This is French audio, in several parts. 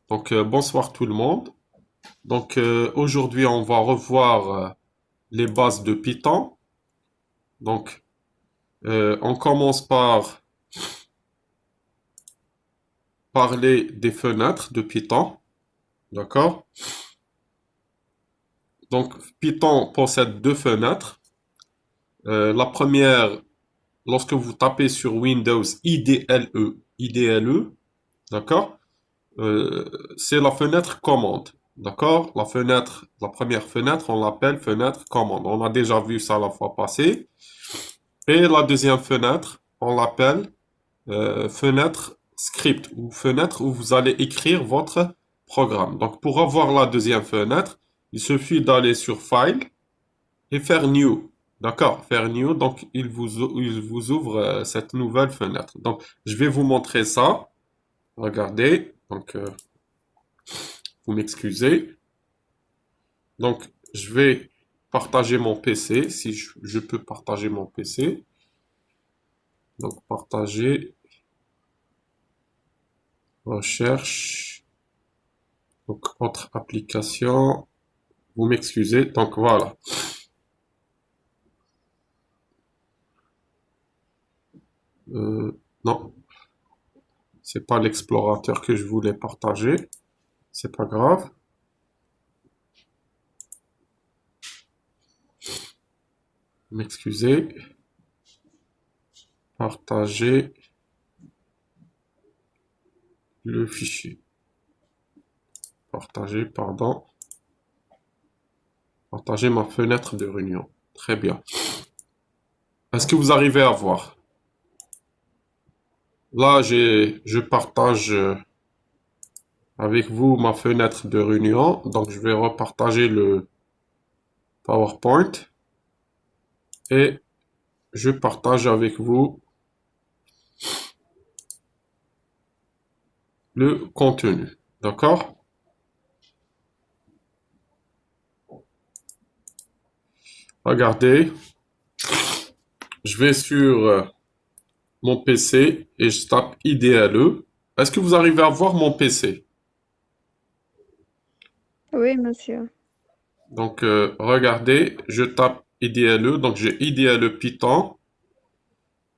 Bonsoir tout le monde. Aujourd'hui, on va revoir les bases de Python. On commence par parler des fenêtres de Python. D'accord? Donc, Python possède deux fenêtres. La première, lorsque vous tapez sur Windows IDLE, d'accord? C'est la fenêtre commande. D'accord? La première fenêtre, on l'appelle fenêtre commande. On a déjà vu ça la fois passée. Et la deuxième fenêtre, on l'appelle fenêtre script ou fenêtre où vous allez écrire votre programme. Donc, pour avoir la deuxième fenêtre, il suffit d'aller sur File et faire New. D'accord? Faire New. Donc, il vous ouvre cette nouvelle fenêtre. Donc, je vais vous montrer ça. Regardez. Vous m'excusez. Donc, je vais partager mon PC si je peux partager mon PC. Donc, partager, recherche. Donc, autre application. Vous m'excusez. Donc, voilà. Non, c'est pas l'explorateur que je voulais partager. C'est pas grave. Vous m'excusez. Partager le fichier. Partager, pardon. Partager ma fenêtre de réunion. Très bien. Est-ce que vous arrivez à voir? Là, je partage avec vous ma fenêtre de réunion. Donc, je vais repartager le PowerPoint et je partage avec vous le contenu. D'accord? Regardez, je vais sur mon PC et je tape IDLE. Est-ce que vous arrivez à voir mon PC? Oui, monsieur. Regardez, je tape IDLE. Donc, j'ai IDLE Python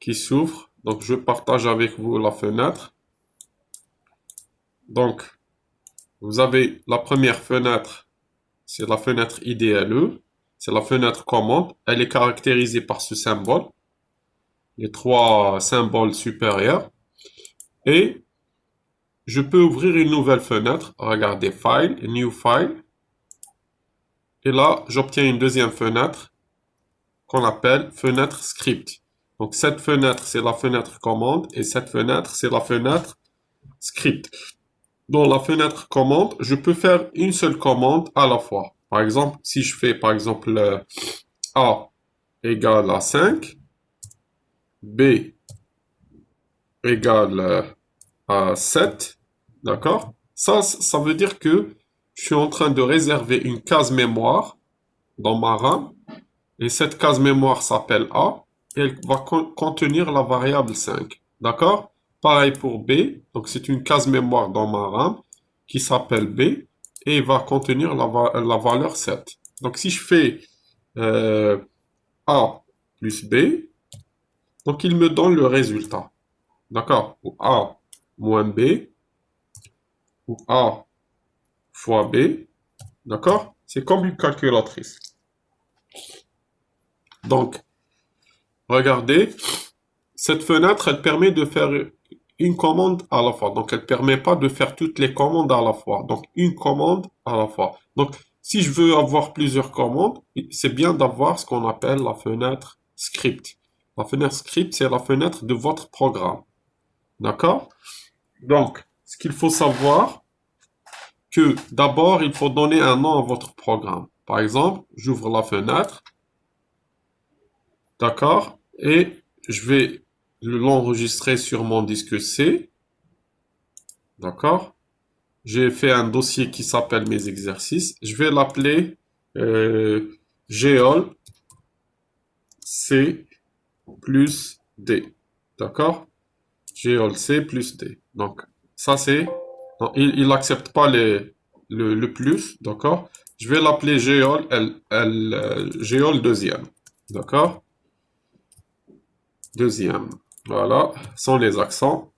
qui s'ouvre. Donc, je partage avec vous la fenêtre. Donc, vous avez la première fenêtre, c'est la fenêtre IDLE. C'est la fenêtre commande. Elle est caractérisée par ce symbole, les trois symboles supérieurs. Et je peux ouvrir une nouvelle fenêtre. Regardez, File, New File. Et là, j'obtiens une deuxième fenêtre qu'on appelle fenêtre script. Donc cette fenêtre, c'est la fenêtre commande et cette fenêtre, c'est la fenêtre script. Dans la fenêtre commande, je peux faire une seule commande à la fois. Par exemple, si je fais par exemple A égale à 5, B égale à 7, d'accord? Ça veut dire que je suis en train de réserver une case mémoire dans ma RAM. Et cette case mémoire s'appelle A et elle va contenir la variable 5. D'accord? Pareil pour B. Donc c'est une case mémoire dans ma RAM qui s'appelle B et il va contenir la valeur 7. Donc si je fais euh, A plus B, donc il me donne le résultat. D'accord? Ou A moins B ou A fois B. D'accord? C'est comme une calculatrice. Donc, regardez, cette fenêtre, elle permet de faire une commande à la fois. Donc, elle ne permet pas de faire toutes les commandes à la fois. Donc, une commande à la fois. Donc, si je veux avoir plusieurs commandes, c'est bien d'avoir ce qu'on appelle la fenêtre script. La fenêtre script, c'est la fenêtre de votre programme. D'accord? Donc, ce qu'il faut savoir, que d'abord, il faut donner un nom à votre programme. Par exemple, j'ouvre la fenêtre. D'accord? Et je vais l'enregistrer sur mon disque C. D'accord? J'ai fait un dossier qui s'appelle mes exercices. Je vais l'appeler Geol C plus D. D'accord? Geol C plus D. Donc, ça c'est Non, il n'accepte pas le plus, d'accord? Je vais l'appeler géol, géol deuxième, d'accord? Deuxième, voilà, sans les accents.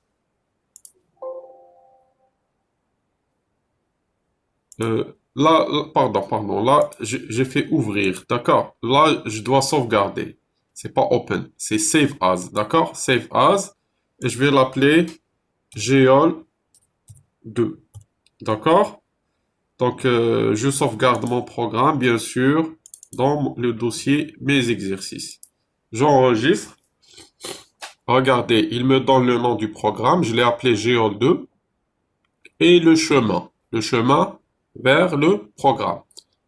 Pardon, là, j'ai fait ouvrir, d'accord? Là, je dois sauvegarder. C'est pas open, c'est save as, d'accord? Save as, et je vais l'appeler geol 2, d'accord? Donc, je sauvegarde mon programme, bien sûr, dans le dossier mes exercices. J'enregistre. Regardez, il me donne le nom du programme, je l'ai appelé geol 2, et le chemin vers le programme.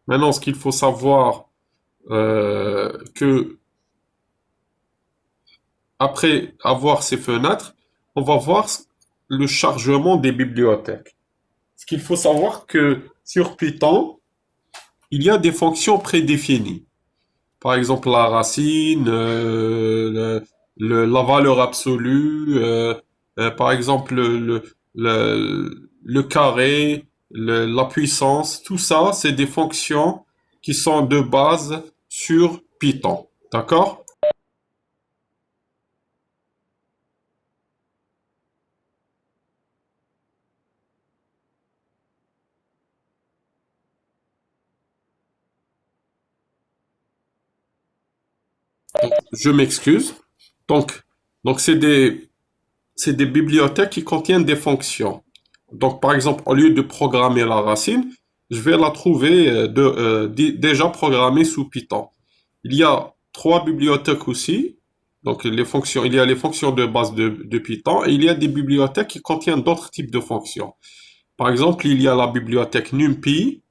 Maintenant, ce qu'il faut savoir, que après avoir ces fenêtres, on va voir le chargement des bibliothèques. Ce qu'il faut savoir que sur Python, il y a des fonctions prédéfinies. Par exemple, la racine, la valeur absolue, par exemple le carré, la puissance, tout ça, c'est des fonctions qui sont de base sur Python. D'accord? Je m'excuse. Donc, donc c'est des bibliothèques qui contiennent des fonctions. Donc, par exemple, au lieu de programmer la racine, je vais la trouver déjà programmée sous Python. Il y a trois bibliothèques aussi. Donc, il y a les fonctions de base de Python et il y a des bibliothèques qui contiennent d'autres types de fonctions. Par exemple, il y a la bibliothèque NumPy,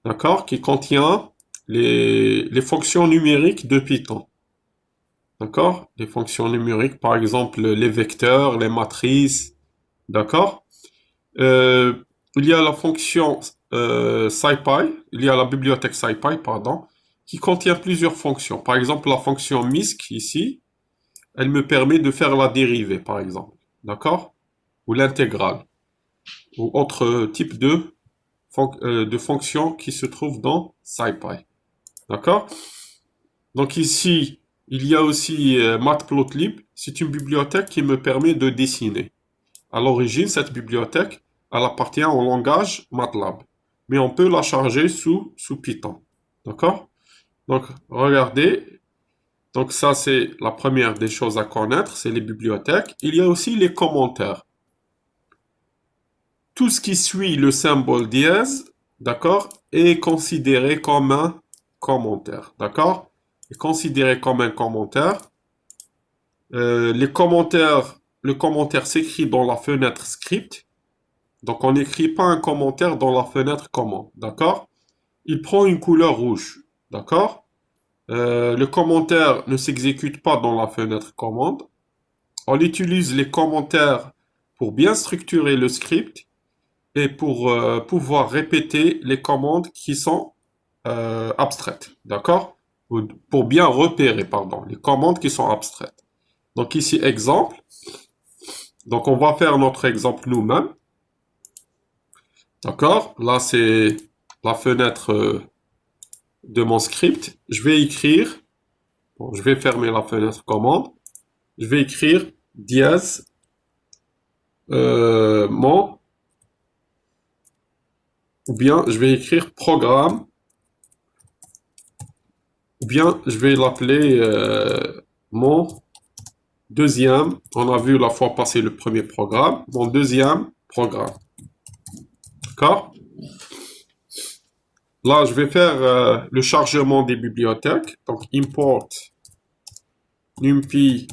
d'accord, qui contient les fonctions numériques de Python. D'accord? Les fonctions numériques, par exemple, les vecteurs, les matrices, d'accord? Euh, il y a la fonction SciPy, il y a la bibliothèque SciPy, pardon, qui contient plusieurs fonctions. Par exemple, la fonction MISC ici, elle me permet de faire la dérivée, par exemple, d'accord? Ou l'intégrale, ou autre type de fonction qui se trouve dans SciPy, d'accord? Donc ici, il y a aussi Matplotlib, c'est une bibliothèque qui me permet de dessiner. À l'origine, cette bibliothèque, elle appartient au langage MATLAB. Mais on peut la charger sous Python. D'accord? Donc, regardez. Donc, ça, c'est la première des choses à connaître, c'est les bibliothèques. Il y a aussi les commentaires. Tout ce qui suit le symbole dièse, d'accord, est considéré comme un commentaire. D'accord? Est considéré comme un commentaire. Le commentaire s'écrit dans la fenêtre script. Donc, on n'écrit pas un commentaire dans la fenêtre commande, d'accord? Il prend une couleur rouge, d'accord? Le commentaire ne s'exécute pas dans la fenêtre commande. On utilise les commentaires pour bien structurer le script et pour pouvoir répéter les commandes qui sont abstraites, d'accord? Pour bien repérer, pardon, les commandes qui sont abstraites. Donc ici, exemple. Donc on va faire notre exemple nous-mêmes. D'accord? Là, c'est la fenêtre de mon script. Je vais écrire, bon, je vais fermer la fenêtre commande. Je vais écrire dièse mon, ou bien je vais écrire programme, ou bien je vais l'appeler mon deuxième. On a vu la fois passée le premier programme, mon deuxième programme. D'accord? Là, je vais faire le chargement des bibliothèques. Donc, import numpy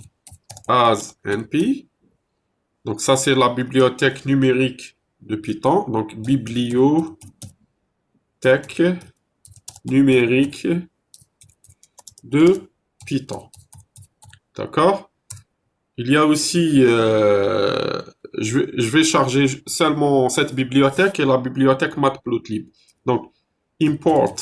as np. Donc ça, c'est la bibliothèque numérique de Python. Donc bibliothèque numérique de Python. D'accord? Il y a aussi, je vais charger seulement cette bibliothèque et la bibliothèque matplotlib. Donc import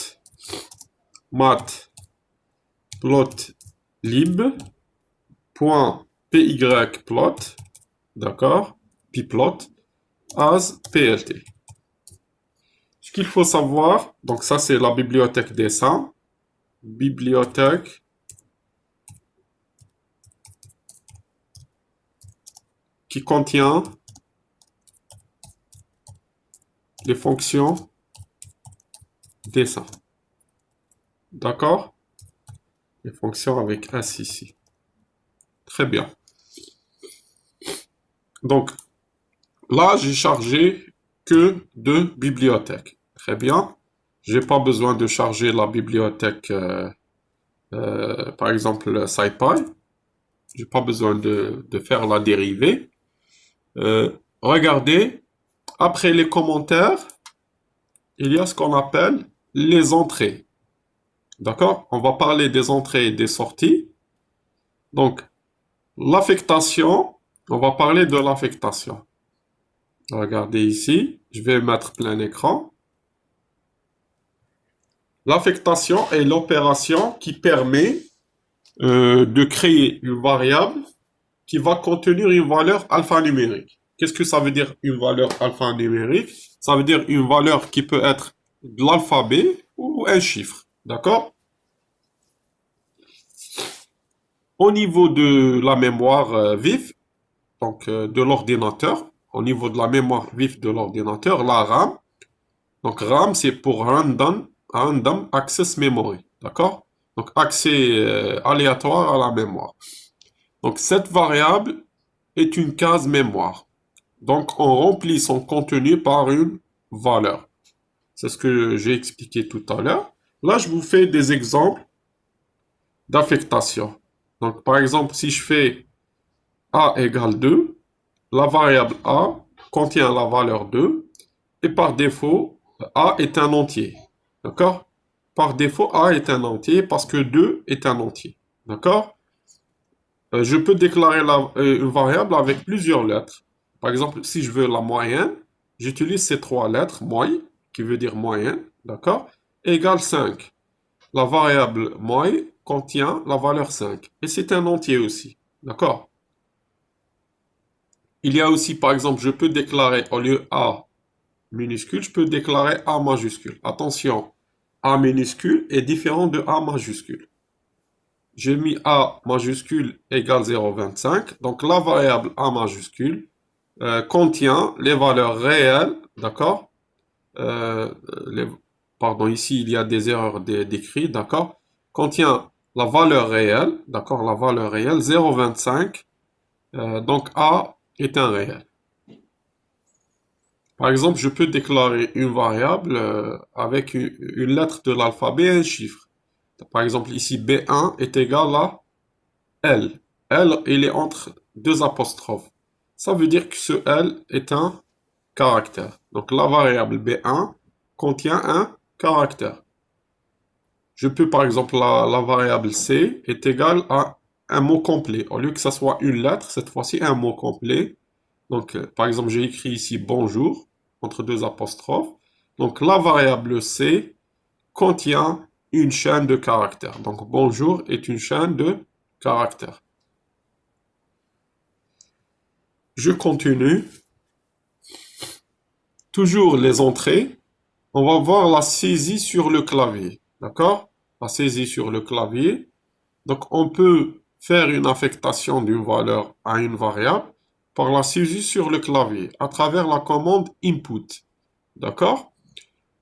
matplotlib.pyplot, d'accord? Pyplot. as PLT. Ce qu'il faut savoir, donc ça c'est la bibliothèque dessin, bibliothèque qui contient les fonctions dessin. D'accord? Les fonctions avec S ici. Très bien. Donc, là, j'ai chargé que deux bibliothèques. Très bien. J'ai pas besoin de charger la bibliothèque, par exemple, SciPy. J'ai pas besoin de faire la dérivée. Regardez, après les commentaires, il y a ce qu'on appelle les entrées. D'accord? On va parler des entrées et des sorties. Donc, l'affectation, on va parler de l'affectation. Regardez ici, je vais mettre plein écran. L'affectation est l'opération qui permet de créer une variable qui va contenir une valeur alphanumérique. Qu'est-ce que ça veut dire une valeur alphanumérique? Ça veut dire une valeur qui peut être de l'alphabet ou un chiffre. D'accord? Au niveau de la mémoire vive, donc de l'ordinateur, au niveau de la mémoire vive de l'ordinateur, la RAM. Donc RAM, c'est pour Random Access Memory. D'accord? Donc accès aléatoire à la mémoire. Donc cette variable est une case mémoire. Donc on remplit son contenu par une valeur. C'est ce que j'ai expliqué tout à l'heure. Là, je vous fais des exemples d'affectation. Donc par exemple, si je fais A égale 2, la variable A contient la valeur 2 et par défaut, A est un entier. D'accord? Par défaut, A est un entier parce que 2 est un entier. D'accord? Je peux déclarer une variable avec plusieurs lettres. Par exemple, si je veux la moyenne, j'utilise ces trois lettres, moi, qui veut dire moyenne, d'accord? Égale 5. La variable moi contient la valeur 5. Et c'est un entier aussi, d'accord? Il y a aussi, par exemple, je peux déclarer au lieu A minuscule, je peux déclarer A majuscule. Attention, A minuscule est différent de A majuscule. J'ai mis A majuscule égale 0,25. Donc la variable A majuscule contient les valeurs réelles, d'accord? Euh, les- Pardon, ici il y a des erreurs d'écrit, d'accord? Contient la valeur réelle, d'accord? La valeur réelle 0,25. Donc A est un réel. Par exemple, je peux déclarer une variable avec une lettre de l'alphabet et un chiffre. Par exemple, ici B1 est égal à L. L, il est entre deux apostrophes. Ça veut dire que ce L est un caractère. Donc la variable B1 contient un caractère. Je peux par exemple, la variable C est égale à un mot complet. Au lieu que ça soit une lettre, cette fois-ci un mot complet. Donc par exemple, j'ai écrit ici bonjour entre deux apostrophes. Donc la variable C contient une chaîne de caractères. Donc bonjour est une chaîne de caractères. Je continue. Toujours les entrées. On va voir la saisie sur le clavier. D'accord? La saisie sur le clavier. Donc on peut faire une affectation d'une valeur à une variable par la saisie sur le clavier à travers la commande input. D'accord?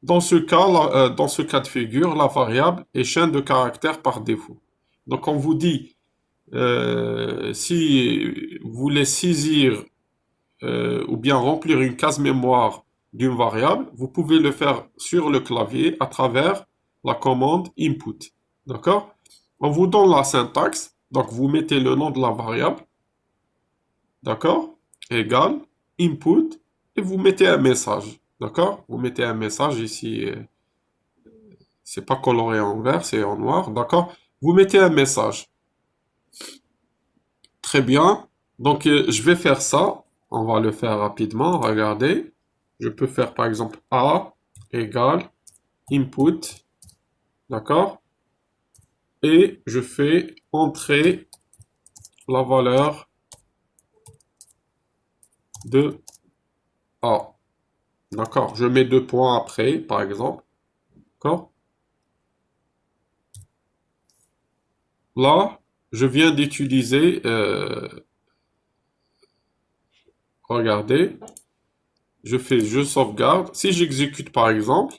Dans ce cas de figure, la variable est chaîne de caractères par défaut. Donc on vous dit, si vous voulez saisir ou bien remplir une case mémoire d'une variable, vous pouvez le faire sur le clavier à travers la commande input. D'accord? On vous donne la syntaxe, donc vous mettez le nom de la variable, d'accord? Égal, input, et vous mettez un message, d'accord? Vous mettez un message ici, c'est pas coloré en vert, c'est en noir, d'accord? Vous mettez un message. Très bien. Donc, je vais faire ça. On va le faire rapidement. Regardez. Je peux faire par exemple A égale input. D'accord? Et je fais entrer la valeur de A. D'accord? Je mets deux points après, par exemple. D'accord? Là, je viens d'utiliser, regardez, je sauvegarde. Si j'exécute par exemple,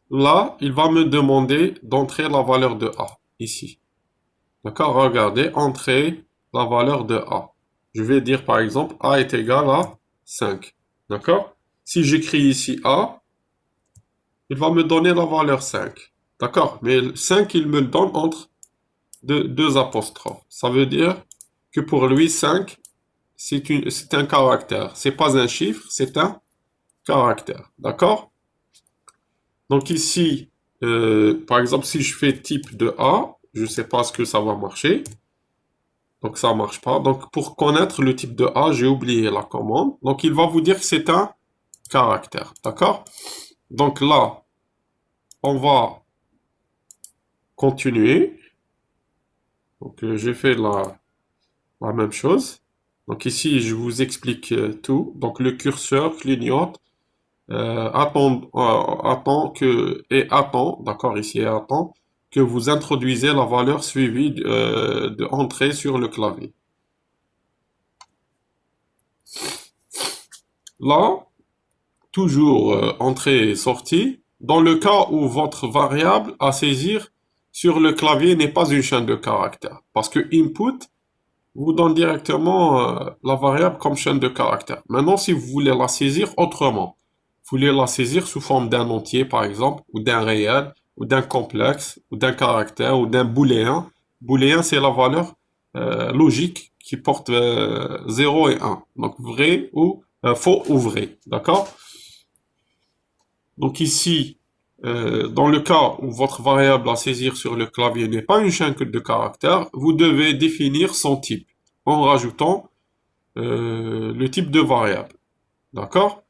là, il va me demander d'entrer la valeur de A, ici. D'accord? Regardez, entrer la valeur de A. Je vais dire par exemple, A est égal à 5. D'accord? Si j'écris ici A, il va me donner la valeur 5. D'accord? Mais 5, il me le donne entre deux apostrophes. Ça veut dire que pour lui, 5, c'est un caractère. C'est pas un chiffre, c'est un caractère. D'accord? Donc ici, par exemple, si je fais type de A, je ne sais pas ce que ça va marcher. Donc ça ne marche pas. Donc pour connaître le type de A, j'ai oublié la commande. Donc il va vous dire que c'est un caractère. D'accord? Donc là, on va continuer. Donc j'ai fait la même chose. Donc ici, je vous explique tout. Donc le curseur clignote, attend, d'accord, ici et attend que vous introduisez la valeur suivie de entrée sur le clavier. Là, toujours entrée et sortie. Dans le cas où votre variable à saisir sur le clavier n'est pas une chaîne de caractères, parce que input vous donne directement la variable comme chaîne de caractères. Maintenant, si vous voulez la saisir autrement, vous voulez la saisir sous forme d'un entier, par exemple, ou d'un réel, ou d'un complexe, ou d'un caractère, ou d'un booléen. Booléen, c'est la valeur logique qui porte 0 et 1. Donc, vrai ou faux ou vrai. D'accord? Donc ici, dans le cas où votre variable à saisir sur le clavier n'est pas une chaîne de caractères, vous devez définir son type en rajoutant le type de variable. D'accord?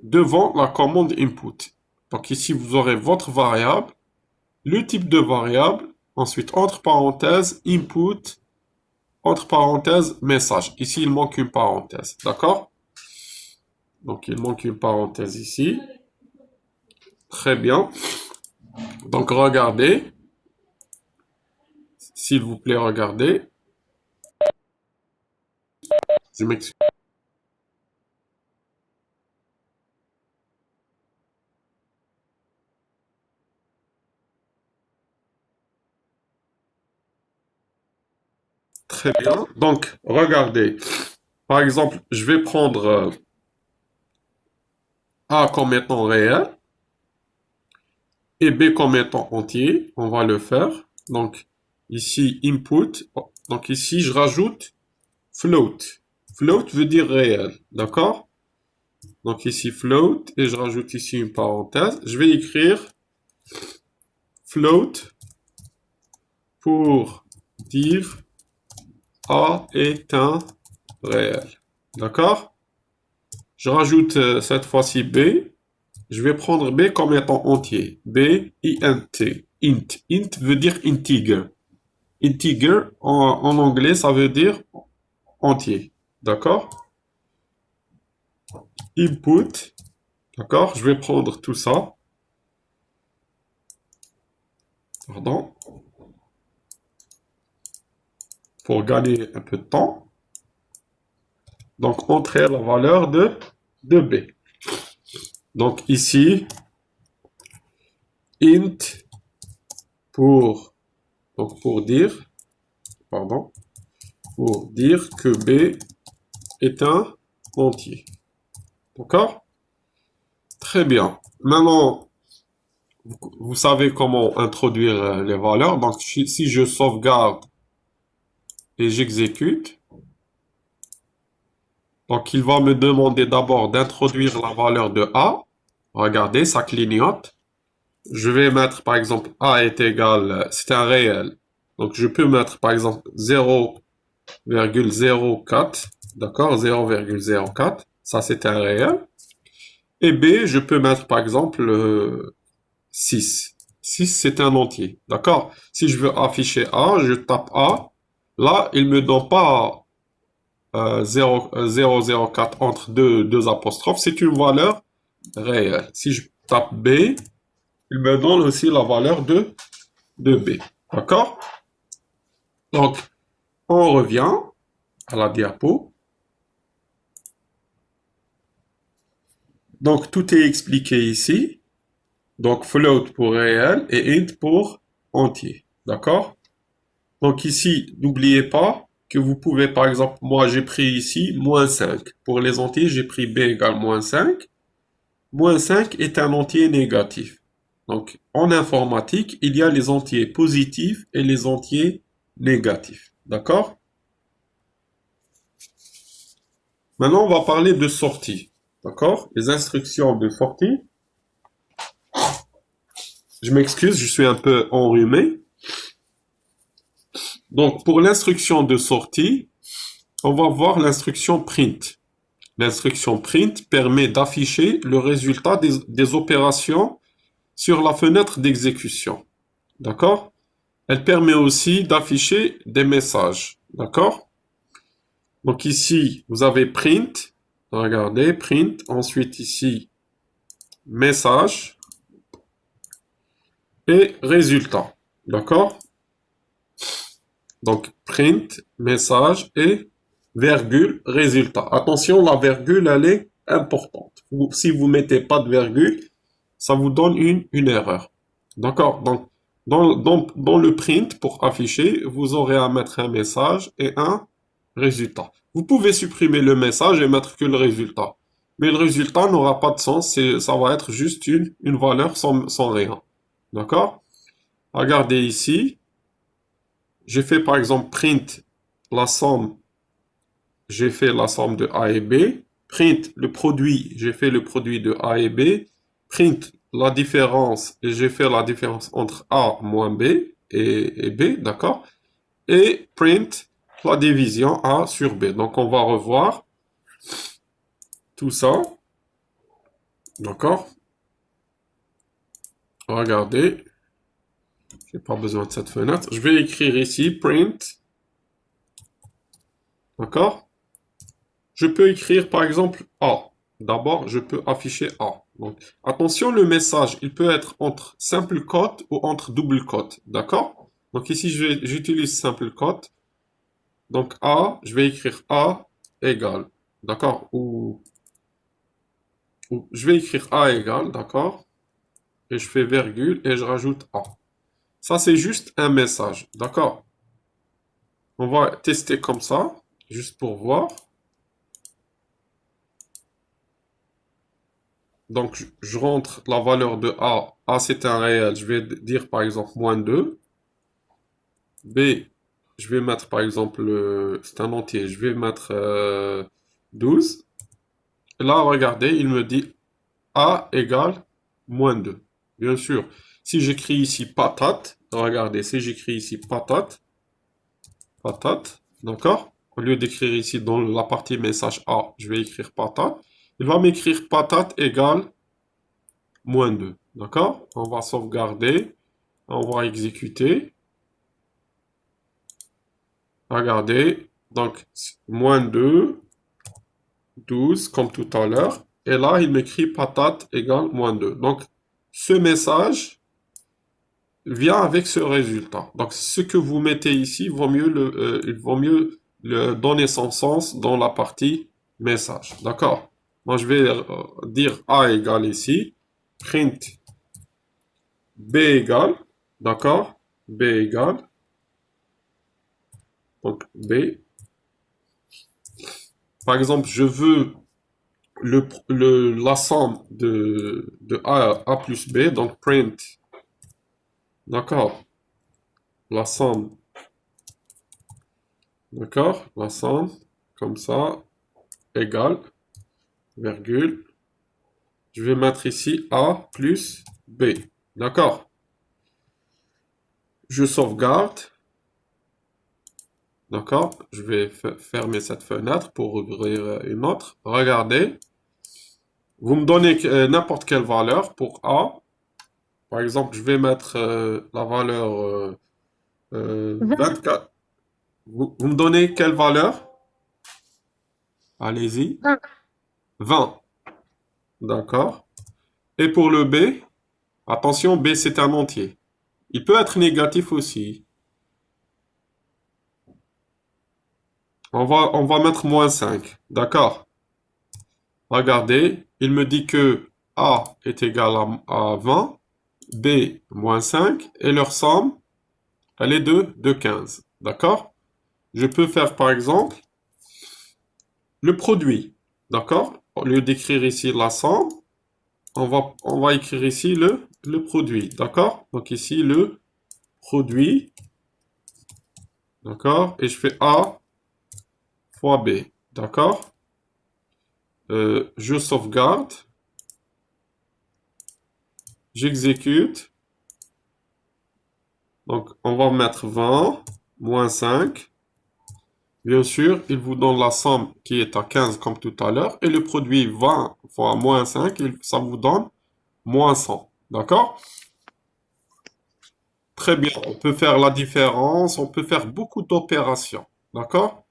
Devant la commande input. Donc ici, vous aurez votre variable, le type de variable, ensuite entre parenthèses, input, entre parenthèses, message. Ici, il manque une parenthèse. D'accord? Donc il manque une parenthèse ici. Très bien. Donc regardez. S'il vous plaît, regardez. Je m'excuse. Très bien. Donc, regardez. Par exemple, je vais prendre A comme étant réel et B comme étant entier. On va le faire. Donc, ici, input. Donc, ici, je rajoute float. Float veut dire réel. D'accord? Donc, ici, float. Et je rajoute ici une parenthèse. Je vais écrire float pour dire A est un réel. D'accord? Je rajoute cette fois-ci B. Je vais prendre B comme étant entier. B, int. Int. Int veut dire integer. Integer, en anglais, ça veut dire entier. D'accord? Input. D'accord? Je vais prendre tout ça. Pardon. Pour gagner un peu de temps. Donc, entrer la valeur de B. Donc, ici, int pour, donc pour dire, pardon, pour dire que B est un entier. D'accord? Très bien. Maintenant, vous savez comment introduire les valeurs. Donc, si je sauvegarde et j'exécute, donc il va me demander d'abord d'introduire la valeur de A. Regardez, ça clignote. Je vais mettre, par exemple, A est égal, c'est un réel. Donc, je peux mettre, par exemple, 0,04. D'accord? 0,04. Ça, c'est un réel. Et B, je peux mettre, par exemple, 6. 6, c'est un entier. D'accord? Si je veux afficher A, je tape A. Là, il me donne pas 0,004 entre deux apostrophes, c'est une valeur réelle. Si je tape B, il me donne aussi la valeur de B. D'accord? Donc, on revient à la diapo. Donc, tout est expliqué ici. Donc, float pour réel et int pour entier. D'accord? Donc, ici, n'oubliez pas que vous pouvez, par exemple, moi, j'ai pris ici moins 5. Pour les entiers, j'ai pris b égale moins 5. Moins 5 est un entier négatif. Donc, en informatique, il y a les entiers positifs et les entiers négatifs. D'accord? Maintenant, on va parler de sortie. D'accord? Les instructions de sortie. Je m'excuse, je suis un peu enrhumé. Donc, pour l'instruction de sortie, on va voir l'instruction print. L'instruction print permet d'afficher le résultat des opérations sur la fenêtre d'exécution. D'accord? Elle permet aussi d'afficher des messages. D'accord? Donc ici, vous avez print. Regardez, print. Ensuite ici, message et résultat. D'accord? Donc print, message et virgule, résultat. Attention, la virgule, elle est importante. Si vous mettez pas de virgule, ça vous donne une erreur. D'accord? Donc, dans le print, pour afficher, vous aurez à mettre un message et un résultat. Vous pouvez supprimer le message et mettre que le résultat. Mais le résultat n'aura pas de sens, ça va être juste une valeur sans rien. D'accord? Regardez ici. J'ai fait par exemple print la somme, j'ai fait la somme de A et B. Print le produit, j'ai fait le produit de A et B. Print la différence, et j'ai fait la différence entre A moins B et B, d'accord? Et print la division A sur B. Donc on va revoir tout ça, d'accord? Regardez, j'ai pas besoin de cette fenêtre. Je vais écrire ici print, d'accord? Je peux écrire par exemple A. D'abord, je peux afficher A. Donc, attention, le message, il peut être entre simple quote ou entre double quote. D'accord? Donc ici, j'utilise simple quote. Donc A, je vais écrire A égale. D'accord? Ou je vais écrire A égale. D'accord? Et je fais virgule et je rajoute A. Ça, c'est juste un message. D'accord? On va tester comme ça, juste pour voir. Donc, je rentre la valeur de A. A, c'est un réel. Je vais dire, par exemple, moins 2. B, je vais mettre, par exemple, c'est un entier. Je vais mettre 12. Et là, regardez, il me dit A égale moins 2. Bien sûr, si j'écris ici patate, regardez, si j'écris ici patate, patate, d'accord? Au lieu d'écrire ici dans la partie message A, je vais écrire patate. Il va m'écrire patate égale moins 2. D'accord? On va sauvegarder. On va exécuter. Regardez. Donc, moins 2, 12, comme tout à l'heure. Et là, il m'écrit patate égale moins 2. Donc, ce message vient avec ce résultat. Donc, ce que vous mettez ici, il vaut mieux le donner son sens dans la partie message. D'accord? Moi, je vais dire A égale ici. Print B égale, d'accord? B égale, donc B. Par exemple, je veux la somme de A plus B, donc print, d'accord? La somme, d'accord? La somme, comme ça, égale, virgule. Je vais mettre ici A plus B, d'accord? Je sauvegarde. D'accord? Je vais fermer cette fenêtre pour ouvrir une autre. Regardez. Vous me donnez n'importe quelle valeur pour A. Par exemple, je vais mettre la valeur 24. Vous me donnez quelle valeur? Allez-y. Un. 20. D'accord. Et pour le B, attention, B c'est un entier. Il peut être négatif aussi. On va mettre -5. D'accord. Regardez, il me dit que A est égal à 20, B -5, et leur somme, elle est de 15. D'accord? Je peux faire par exemple le produit. D'accord? Au lieu d'écrire ici la somme, on va écrire ici le produit. D'accord? Donc ici le produit. D'accord? Et je fais A fois B. D'accord? Je sauvegarde. J'exécute. Donc on va mettre 20 -5. Bien sûr, il vous donne la somme qui est à 15 comme tout à l'heure. Et le produit 20 fois -5, ça vous donne -100. D'accord? Très bien. On peut faire la différence. On peut faire beaucoup d'opérations. D'accord?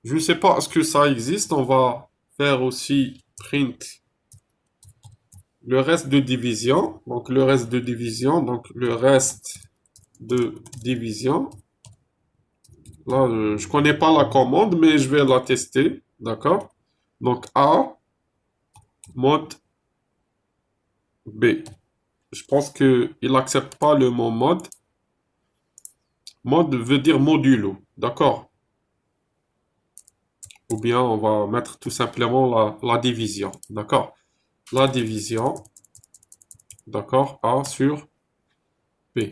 Je ne sais pas, est-ce que ça existe? On va faire aussi print le reste de division. Donc le reste de division. Donc le reste de division. Là, je connais pas la commande, mais je vais la tester. D'accord? Donc A, mode B. Je pense qu'il n'accepte pas le mot mode. Mode veut dire modulo. D'accord? Ou bien on va mettre tout simplement la division. D'accord? La division. D'accord? A sur B.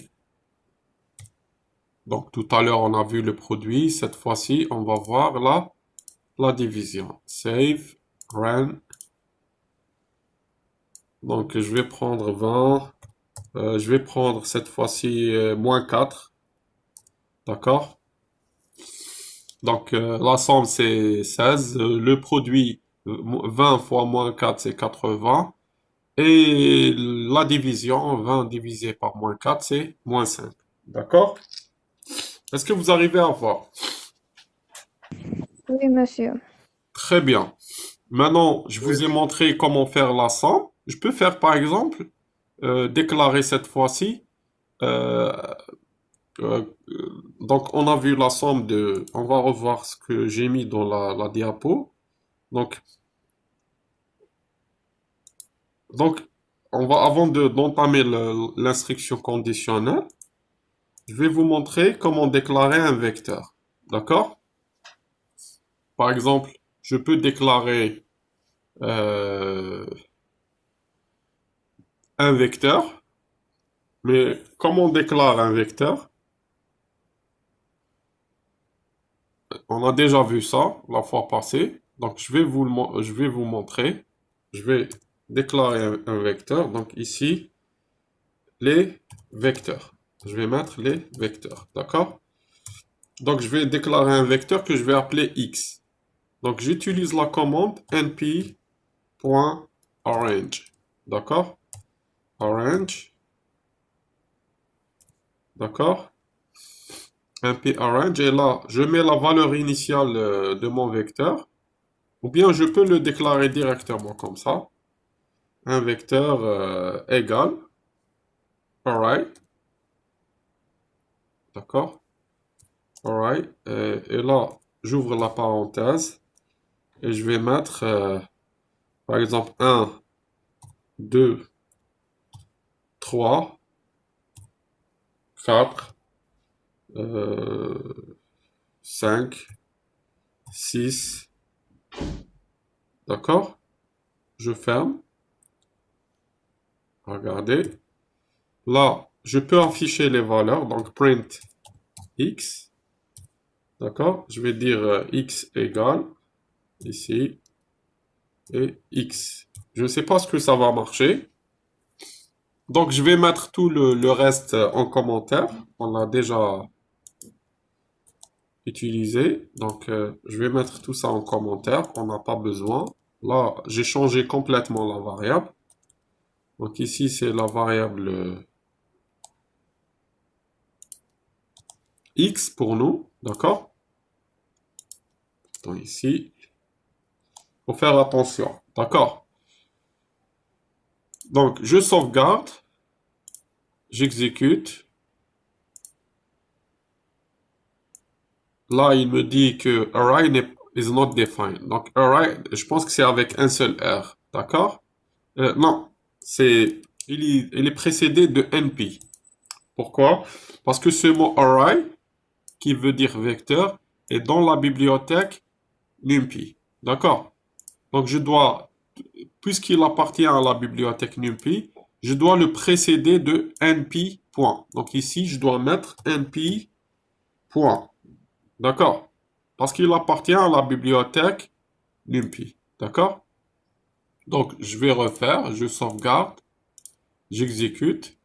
Donc tout à l'heure on a vu le produit. Cette fois-ci, on va voir la division. Save, run. Donc je vais prendre 20. Je vais prendre cette fois-ci -4. D'accord? Donc la somme c'est 16. Le produit 20 fois -4 c'est 80. Et la division 20 divisé par -4 c'est -5. D'accord? Est-ce que vous arrivez à voir? Oui, monsieur. Très bien. Maintenant, je vous ai montré comment faire la somme. Je peux faire par exemple déclarer cette fois-ci. euh, euh, donc on a vu la somme de. On va revoir ce que j'ai mis dans la diapo. Donc, donc avant d'entamer l'instruction conditionnelle, je vais vous montrer comment déclarer un vecteur. D'accord? Par exemple, je peux déclarer euh, un vecteur, mais comment on déclare un vecteur? On a déjà vu ça la fois passée. Donc, je vais vous montrer. Je vais déclarer un vecteur. Donc, ici, les vecteurs. Je vais mettre les vecteurs. D'accord? Donc, je vais déclarer un vecteur que je vais appeler x. Donc, j'utilise la commande np.orange. D'accord? Orange. D'accord? np.orange. Et là, je mets la valeur initiale de mon vecteur. Ou bien, je peux le déclarer directement comme ça. Un vecteur égal. Alright. D'accord? Alright. Et là, j'ouvre la parenthèse. Et je vais mettre, par exemple, un 2 3 4 5 6. D'accord? Je ferme. Regardez. Là, je peux afficher les valeurs. Donc, print x. D'accord? Je vais dire x égale, ici, et x. Je ne sais pas ce que ça va marcher. Donc, je vais mettre tout le reste en commentaire. On l'a déjà utilisé. Donc, je vais mettre tout ça en commentaire. On n'a pas besoin. Là, j'ai changé complètement la variable. Donc, ici, c'est la variable x pour nous. D'accord? Donc, ici. Faut faire attention. D'accord? Donc, je sauvegarde, j'exécute. Là, il me dit que array is not defined. Donc, array, je pense que c'est avec un seul R. D'accord? Non, il est précédé de NP. Pourquoi? Parce que ce mot array, qui veut dire vecteur, est dans la bibliothèque NumPy. D'accord? Donc, puisqu'il appartient à la bibliothèque NumPy, je dois le précéder de NP. Point. Donc ici, je dois mettre NP. Point. D'accord? Parce qu'il appartient à la bibliothèque NumPy. D'accord? Donc, je vais refaire, je sauvegarde, j'exécute.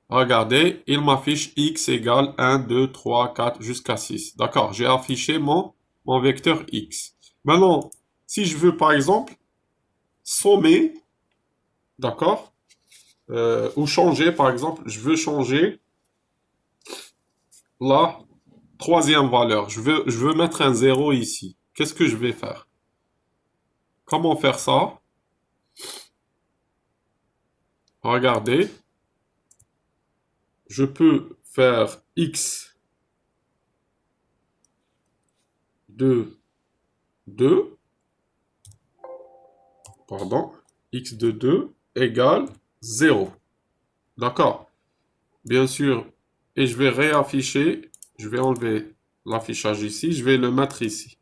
Regardez, il m'affiche x égale 1, 2, 3, 4 jusqu'à 6. D'accord, j'ai affiché mon vecteur x. Maintenant, si je veux par exemple sommer, d'accord, ou changer par exemple, je veux changer la troisième valeur. Je veux mettre un 0 ici. Qu'est-ce que je vais faire? Comment faire ça? Regardez, je peux faire x de 2, pardon, x de 2 égale 0. D'accord? Bien sûr. Et je vais réafficher, je vais enlever l'affichage ici, je vais le mettre ici.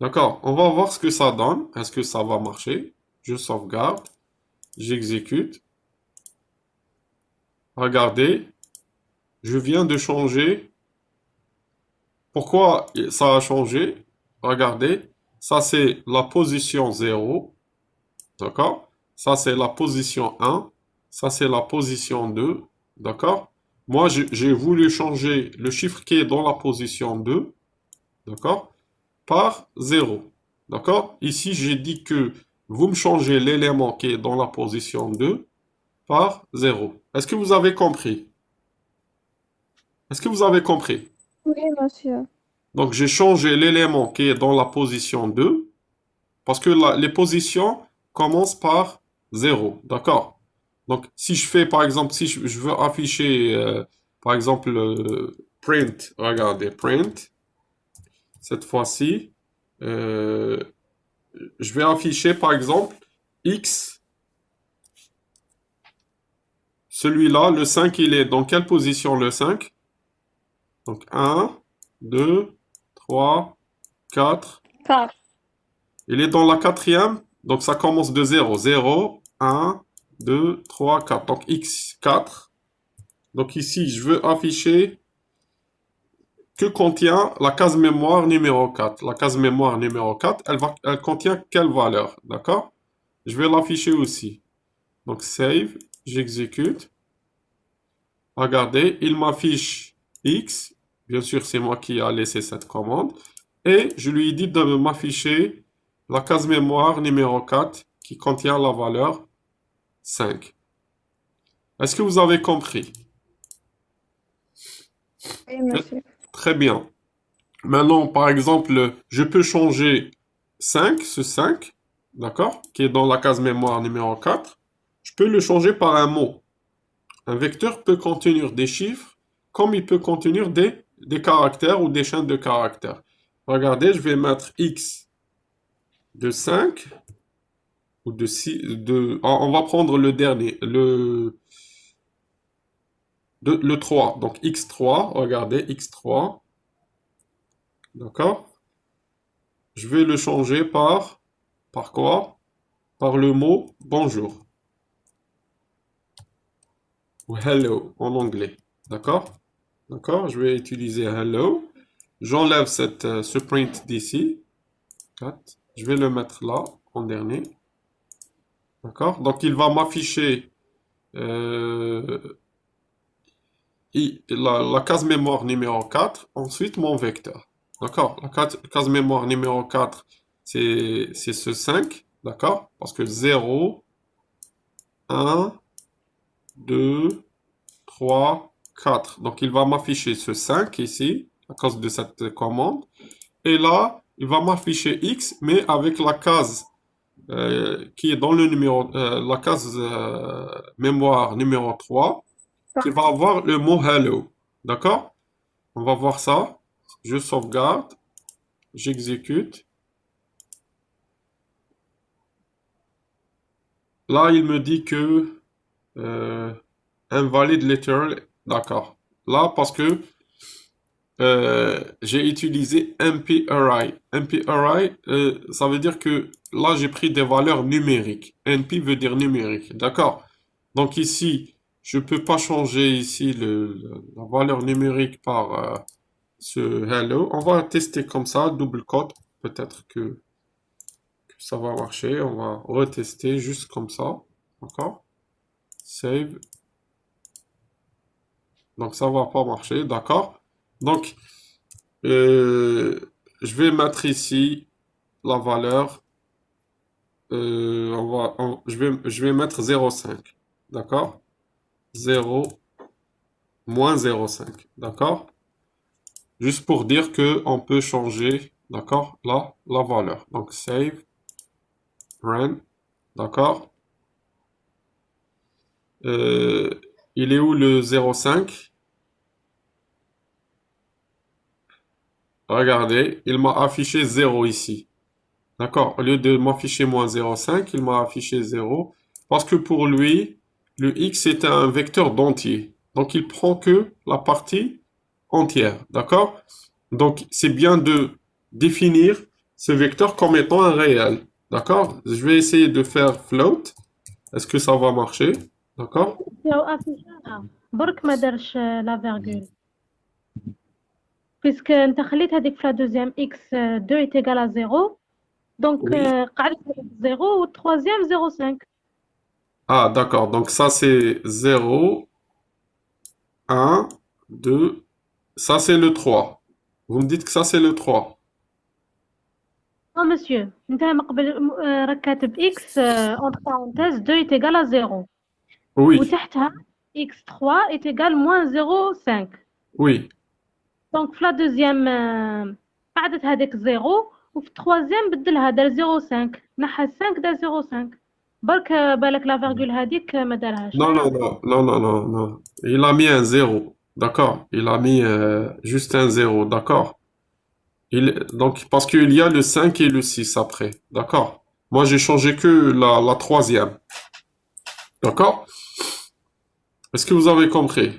D'accord? On va voir ce que ça donne. Est-ce que ça va marcher? Je sauvegarde, j'exécute. Regardez, je viens de changer. Pourquoi ça a changé? Regardez, ça c'est la position 0. D'accord? Ça c'est la position 1. Ça c'est la position 2. D'accord? Moi, j'ai voulu changer le chiffre qui est dans la position 2. D'accord? Par 0. D'accord? Ici, j'ai dit que vous me changez l'élément qui est dans la position 2 par 0. Est-ce que vous avez compris? Est-ce que vous avez compris? Oui, monsieur. Donc, j'ai changé l'élément qui est dans la position 2 parce que les positions commencent par 0. D'accord? Donc, si je fais, par exemple, si je veux afficher, par exemple, print, regardez, print, cette fois-ci, euh, je vais afficher, par exemple, x, celui-là, le 5, il est dans quelle position le 5? Donc, 1, 2, 3, 4. Car. Il est dans la quatrième, donc ça commence de 0. 0, 1, 2, 3, 4. Donc, x, 4. Donc ici, je veux afficher que contient la case mémoire numéro 4. La case mémoire numéro 4, elle contient quelle valeur? D'accord? Je vais l'afficher aussi. Donc save, j'exécute. Regardez, il m'affiche X. Bien sûr, c'est moi qui ai laissé cette commande. Et je lui ai dit de m'afficher la case mémoire numéro 4 qui contient la valeur 5. Est-ce que vous avez compris? Oui, monsieur. Très bien. Maintenant, par exemple, je peux changer 5, ce 5, d'accord, qui est dans la case mémoire numéro 4. Je peux le changer par un mot. Un vecteur peut contenir des chiffres comme il peut contenir des caractères ou des chaînes de caractères. Regardez, je vais mettre x de 5 ou de 6. On va prendre le dernier, le 3. Donc x3, regardez, x3. D'accord? Je vais le changer par quoi? Par le mot bonjour ou hello en anglais. D'accord? D'accord? Je vais utiliser hello. J'enlève ce print d'ici. 4. Je vais le mettre là en dernier. D'accord? Donc il va m'afficher euh, la case mémoire numéro 4, ensuite mon vecteur. D'accord? La case mémoire numéro 4, c'est ce 5. D'accord? Parce que 0, 1, 2, 3, 4. Donc il va m'afficher ce 5 ici, à cause de cette commande. Et là, il va m'afficher X, mais avec la case qui est dans le numéro, la case mémoire numéro 3, qui va avoir le mot hello. D'accord? On va voir ça. Je sauvegarde, j'exécute. Là, il me dit que invalid literal. D'accord. Là, parce que j'ai utilisé NP-Array. NP-Array, ça veut dire que là, j'ai pris des valeurs numériques. NP veut dire numérique. D'accord. Donc ici, je peux pas changer ici la valeur numérique par ce hello. On va tester comme ça, double code. Peut-être que ça va marcher. On va retester juste comme ça. D'accord. Save. Donc ça va pas marcher. D'accord. Donc, je vais mettre ici la valeur. Je vais mettre 0,5. D'accord? 0, moins 0,5. D'accord? Juste pour dire que on peut changer, d'accord, la valeur. Donc, save, run, d'accord? Euh, il est où le 0,5? Regardez, il m'a affiché 0 ici. D'accord? Au lieu de m'afficher moins 0,5, il m'a affiché 0. Parce que pour lui, le x est un vecteur d'entier. Donc, il prend que la partie entière. D'accord? Donc, c'est bien de définir ce vecteur comme étant un réel. D'accord? Je vais essayer de faire float. Est-ce que ça va marcher? D'accord? لو افيشاها برك ما دارش لا فيرغول بيسك انت خليت هذيك في لا دوزيام اكس 2 est égal à 0 دونك Oui. قعدت هذيك 0 والتروازيام 0.5 Ah, d'accord. Donc, ça, c'est 0, 1, 2. Ça, c'est le 3. Vous me dites que ça, c'est le 3. اه مسيو انت من قبل راك كاتب اكس اونتر بارونتيز 2 est égal à 0 Oui. وتحتها x 3 est égal moins 0.5 Oui. دونك في لا دوزيام قعدت هذيك 0 وفي التروازيام بدلها دار 0.5 نحى 5 دار 0.5 برك بالك لا فيرغول هذيك ما دارهاش Non, non, non, non, non, non, non. Il a mis un 0. D'accord. Il a mis juste un 0. D'accord. Donc, parce qu'il y a le 5 et le 6 après. D'accord. Moi, j'ai changé que la troisième. D'accord. Est-ce que vous avez compris?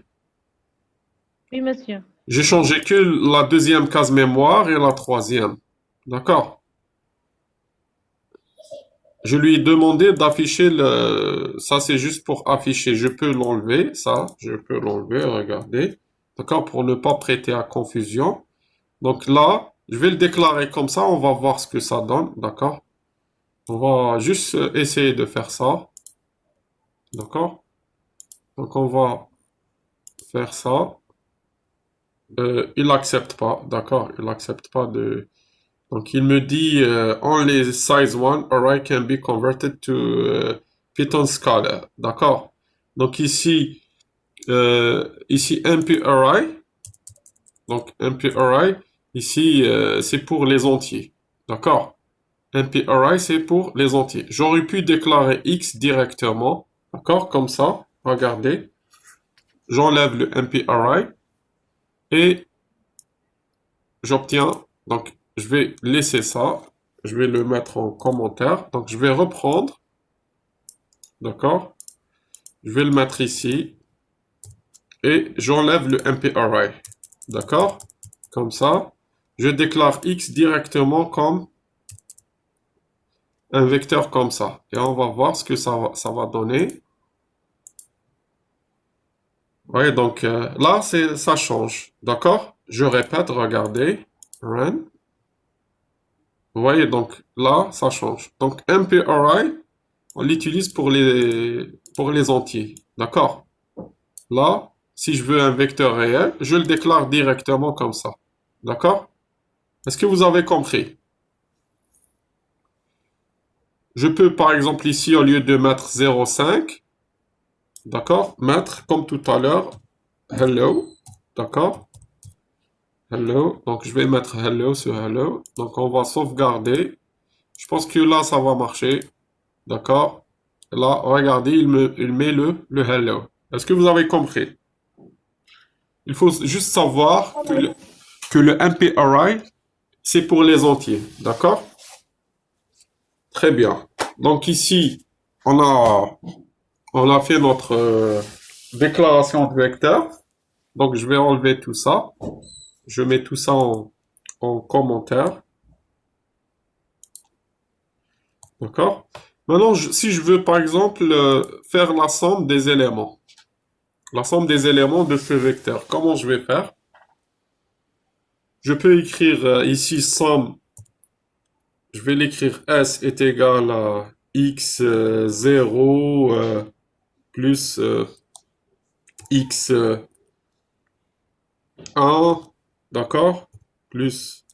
Oui, monsieur. J'ai changé que la deuxième case mémoire et la troisième. D'accord. Je lui ai demandé d'afficher le... Ça, c'est juste pour afficher. Je peux l'enlever, ça. Je peux l'enlever, regardez. D'accord, pour ne pas prêter à confusion. Donc là, je vais le déclarer comme ça. On va voir ce que ça donne. D'accord. On va juste essayer de faire ça. D'accord. Donc on va faire ça. Il n'accepte pas. D'accord. Il n'accepte pas de... Donc il me dit only size 1 array can be converted to Python Scala. D'accord. Donc ici MP array. Donc MP array ici c'est pour les entiers. D'accord. MP array c'est pour les entiers. J'aurais pu déclarer X directement. D'accord, comme ça. Regardez. J'enlève le MP array et j'obtiens donc je vais laisser ça. Je vais le mettre en commentaire. Donc, je vais reprendre. D'accord? Je vais le mettre ici. Et j'enlève le MP array. D'accord? Comme ça. Je déclare X directement comme un vecteur comme ça. Et on va voir ce que ça va donner. Oui, donc là, ça change. D'accord? Je répète, regardez. Run. Vous voyez, donc là, ça change. Donc, MP-Array, on l'utilise pour les entiers. D'accord? Là, si je veux un vecteur réel, je le déclare directement comme ça. D'accord? Est-ce que vous avez compris? Je peux, par exemple, ici, au lieu de mettre 0,5, d'accord, mettre, comme tout à l'heure, hello, d'accord? Hello. Donc, je vais mettre hello sur hello. Donc, on va sauvegarder. Je pense que là, ça va marcher. D'accord? Là, regardez, il met le hello. Est-ce que vous avez compris? Il faut juste savoir que le MP-Array, c'est pour les entiers. D'accord? Très bien. Donc ici, on a, on a fait notre déclaration de vecteur. Donc je vais enlever tout ça. Je mets tout ça en commentaire. D'accord? Maintenant, si je veux par exemple faire la somme des éléments. La somme des éléments de ce vecteur. Comment je vais faire? Je peux écrire ici somme. Je vais l'écrire S est égal à x0 plus x1, d'accord? Plus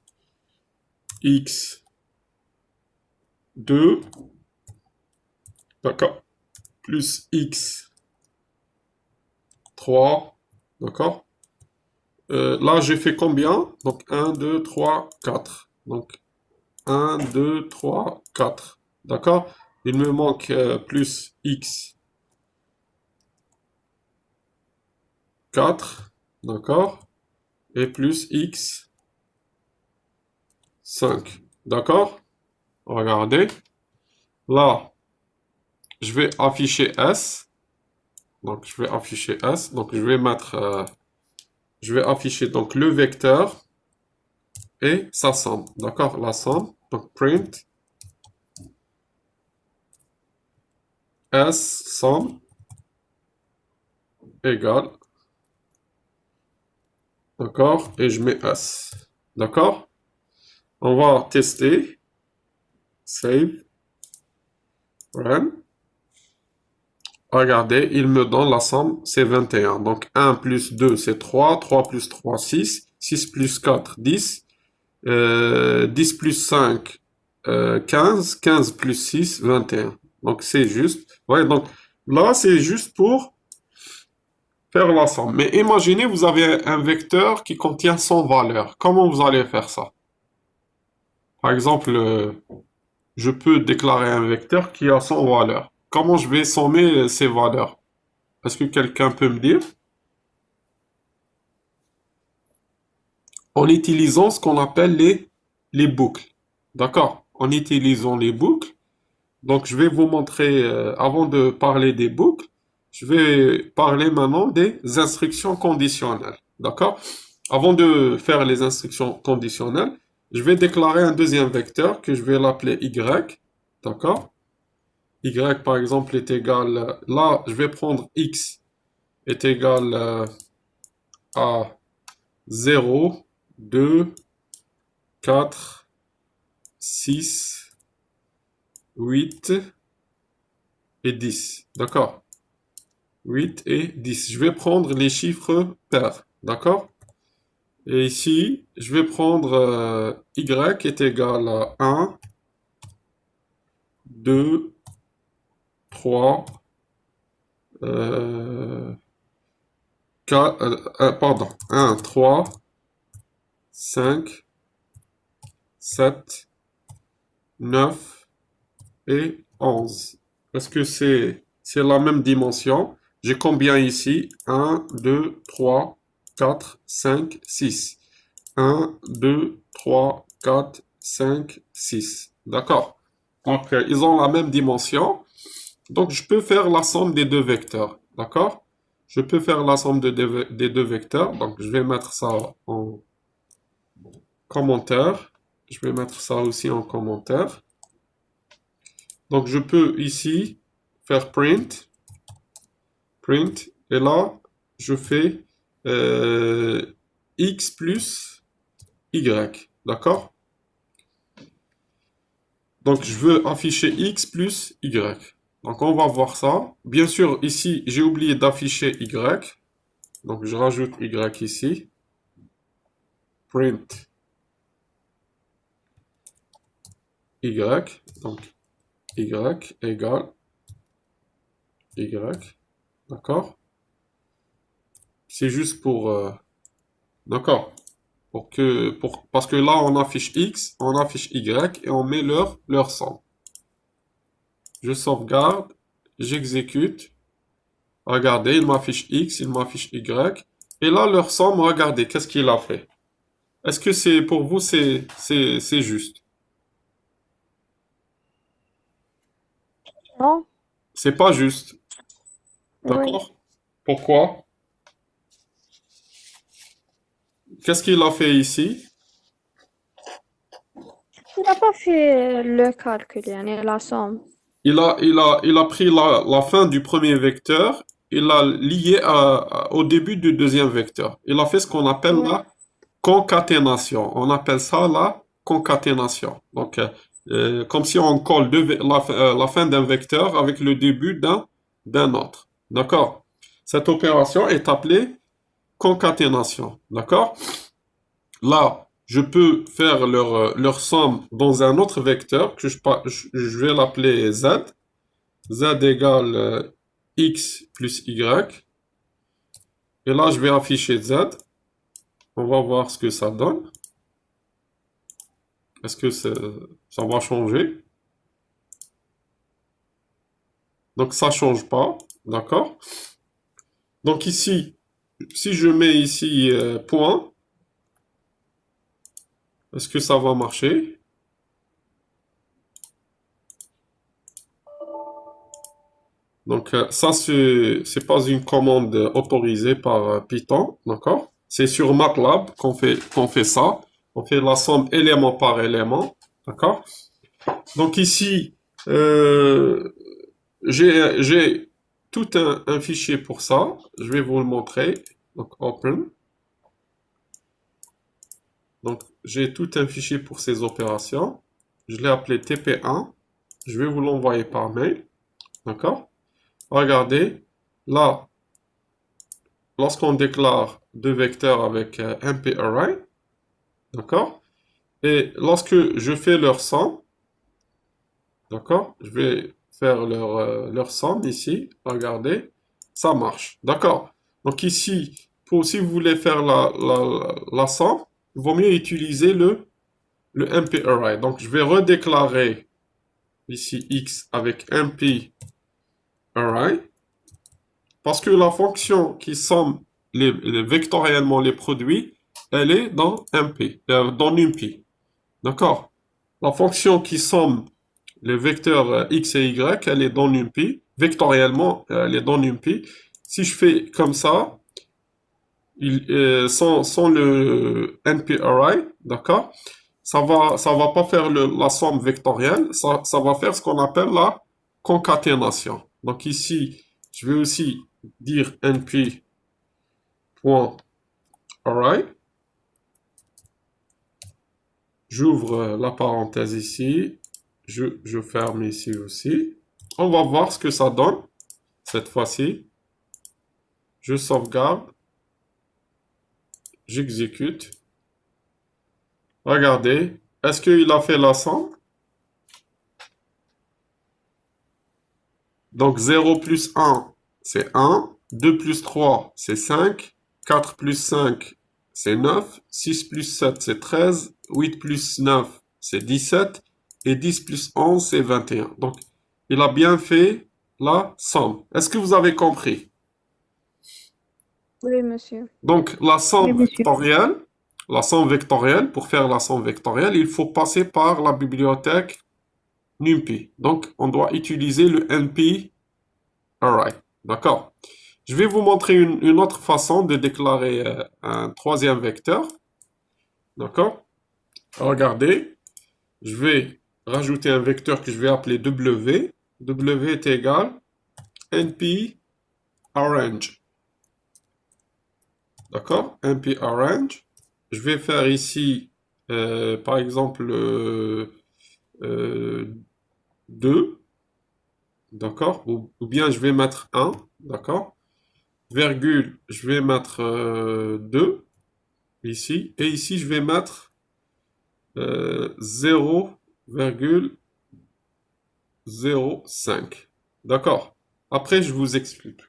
x2, d'accord? Plus x3, d'accord? Là, j'ai fait combien? Donc 1, 2, 3, 4. Donc 1, 2, 3, 4. D'accord? Il me manque plus x4, d'accord? Et plus x5. D'accord? Regardez. Là, je vais afficher S. Donc, je vais afficher S. Donc, je vais afficher donc le vecteur et sa somme. D'accord? La somme. Donc, print S somme égale. D'accord? Et je mets S. D'accord? On va tester. Save. Run. Regardez, il me donne la somme, c'est 21. Donc 1 plus 2, c'est 3. 3 plus 3, 6. 6 plus 4, 10. 10 plus 5, 15. 15 plus 6, 21. Donc c'est juste. Ouais, donc là, c'est juste pour faire la somme. Mais imaginez, vous avez un vecteur qui contient 100 valeurs. Comment vous allez faire ça? Par exemple, je peux déclarer un vecteur qui a 100 valeurs. Comment je vais sommer ces valeurs? Est-ce que quelqu'un peut me dire? En utilisant ce qu'on appelle les boucles. D'accord? En utilisant les boucles. Donc, je vais vous montrer, avant de parler des boucles, je vais parler maintenant des instructions conditionnelles. D'accord? Avant de faire les instructions conditionnelles, je vais déclarer un deuxième vecteur que je vais l'appeler y. D'accord? Y, par exemple, est égal, là, je vais prendre x est égal à 0, 2, 4, 6, 8 et 10. D'accord? 8 et 10. Je vais prendre les chiffres pairs. D'accord? Et ici, je vais prendre y est égal à 1, 2, 3, 4, pardon, 1, 3, 5, 7, 9 et 11. Est-ce que c'est la même dimension? J'ai combien ici? 1, 2, 3, 4, 5, 6. 1, 2, 3, 4, 5, 6. D'accord. Donc, ils ont la même dimension. Donc, je peux faire la somme des deux vecteurs. D'accord? Je peux faire la somme des deux vecteurs. Donc, je vais mettre ça en commentaire. Je vais mettre ça aussi en commentaire. Donc, je peux ici faire print. Print. Et là, je fais x plus y. D'accord? Donc, je veux afficher x plus y. Donc, on va voir ça. Bien sûr, ici, j'ai oublié d'afficher y. Donc, je rajoute y ici. Print y. Donc, y égale y. D'accord? C'est juste pour... D'accord. Parce que là, on affiche X, on affiche Y et on met leur somme. Je sauvegarde, j'exécute. Regardez, il m'affiche X, il m'affiche Y. Et là, leur somme, regardez, qu'est-ce qu'il a fait? Est-ce que pour vous, c'est juste? Non? C'est pas juste. Oui. D'accord? Pourquoi? Qu'est-ce qu'il a fait ici? Il n'a pas fait le calcul, yani la somme. Il a pris la fin du premier vecteur, il l'a lié au début du deuxième vecteur. Il a fait ce qu'on appelle Oui. la concaténation. On appelle ça la concaténation. Donc, comme si on colle la fin d'un vecteur avec le début d'un autre. D'accord? Cette opération est appelée concaténation. D'accord? Là, je peux faire leur somme dans un autre vecteur que je vais l'appeler Z. Z égale X plus Y. Et là, je vais afficher Z. On va voir ce que ça donne. Est-ce que ça va changer? Donc, ça change pas. D'accord? Donc, ici, si je mets ici point, est-ce que ça va marcher? Donc, ça, c'est pas une commande autorisée par Python. D'accord? C'est sur MATLAB qu'on fait ça. On fait la somme élément par élément. D'accord? Donc, ici, j'ai tout un fichier pour ça. Je vais vous le montrer. Donc, open. Donc, j'ai tout un fichier pour ces opérations. Je l'ai appelé TP1. Je vais vous l'envoyer par mail. D'accord? Regardez. Là, lorsqu'on déclare deux vecteurs avec MP-array, d'accord? Et lorsque je fais leur somme, d'accord? Je vais faire leur somme ici. Regardez. Ça marche. D'accord? Donc ici, si vous voulez faire la somme, il vaut mieux utiliser le MP-array. Donc je vais redéclarer ici X avec MP-array. Parce que la fonction qui somme vectoriellement les produits, elle est dans dans NumPy. D'accord? La fonction qui somme les vecteurs X et Y, elle est dans NumPy. Vectoriellement, elle est dans NumPy. Si je fais comme ça, sans le NP-array, d'accord? Ça va pas faire la somme vectorielle, ça va faire ce qu'on appelle la concaténation. Donc ici, je vais aussi dire np.array. J'ouvre la parenthèse ici, je ferme ici aussi. On va voir ce que ça donne cette fois-ci. Je sauvegarde, j'exécute. Regardez, est-ce qu'il a fait la somme? Donc 0 plus 1, c'est 1. 2 plus 3, c'est 5. 4 plus 5, c'est 9. 6 plus 7, c'est 13. 8 plus 9, c'est 17. Et 10 plus 11, c'est 21. Donc, il a bien fait la somme. Est-ce que vous avez compris? Oui, monsieur. Donc, Oui, monsieur. la somme vectorielle, pour faire la somme vectorielle, il faut passer par la bibliothèque NumPy. Donc, on doit utiliser le NP-array. D'accord? Je vais vous montrer une autre façon de déclarer un troisième vecteur. D'accord? Regardez, je vais rajouter un vecteur que je vais appeler W. W est égal NP-arrange. D'accord? NP-arrange. Je vais faire ici, par exemple, 2. D'accord? Ou bien je vais mettre 1. D'accord? Virgule, je vais mettre 2 ici. Et ici, je vais mettre 0,05. D'accord? Après, je vous explique.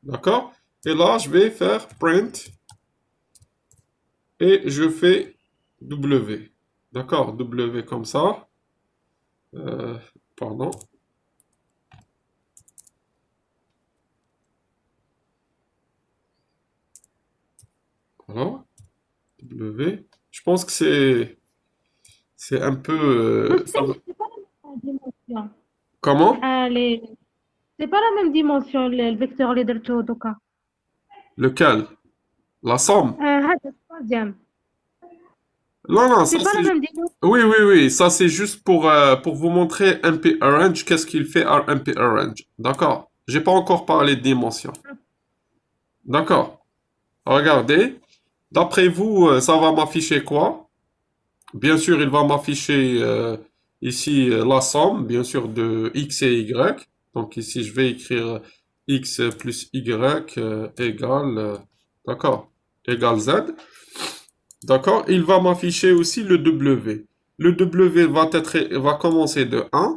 D'accord? Et là, je vais faire print. et je fais W. D'accord, W comme ça. Euh, pardon. Voilà, W. Je pense que c'est un peu... Mais ça veut- c'est pas la même dimension. Comment? Les... C'est pas la même dimension le vecteur اللي درتو دوكا. Lequel? La somme? هذا الترويزيام. Non, non, ça C'est pas la c'est... même dimension. Oui, oui, oui, ça c'est juste pour vous montrer MP Arrange, qu'est-ce qu'il fait à MP Arrange. D'accord? J'ai pas encore parlé de dimension. D'accord? Regardez. D'après vous, ça va m'afficher quoi? Bien sûr, il va m'afficher ici la somme, bien sûr, de x et y. Donc ici, je vais écrire x plus y égale, d'accord, égale z. D'accord? Il va m'afficher aussi le w. Le w va commencer de 1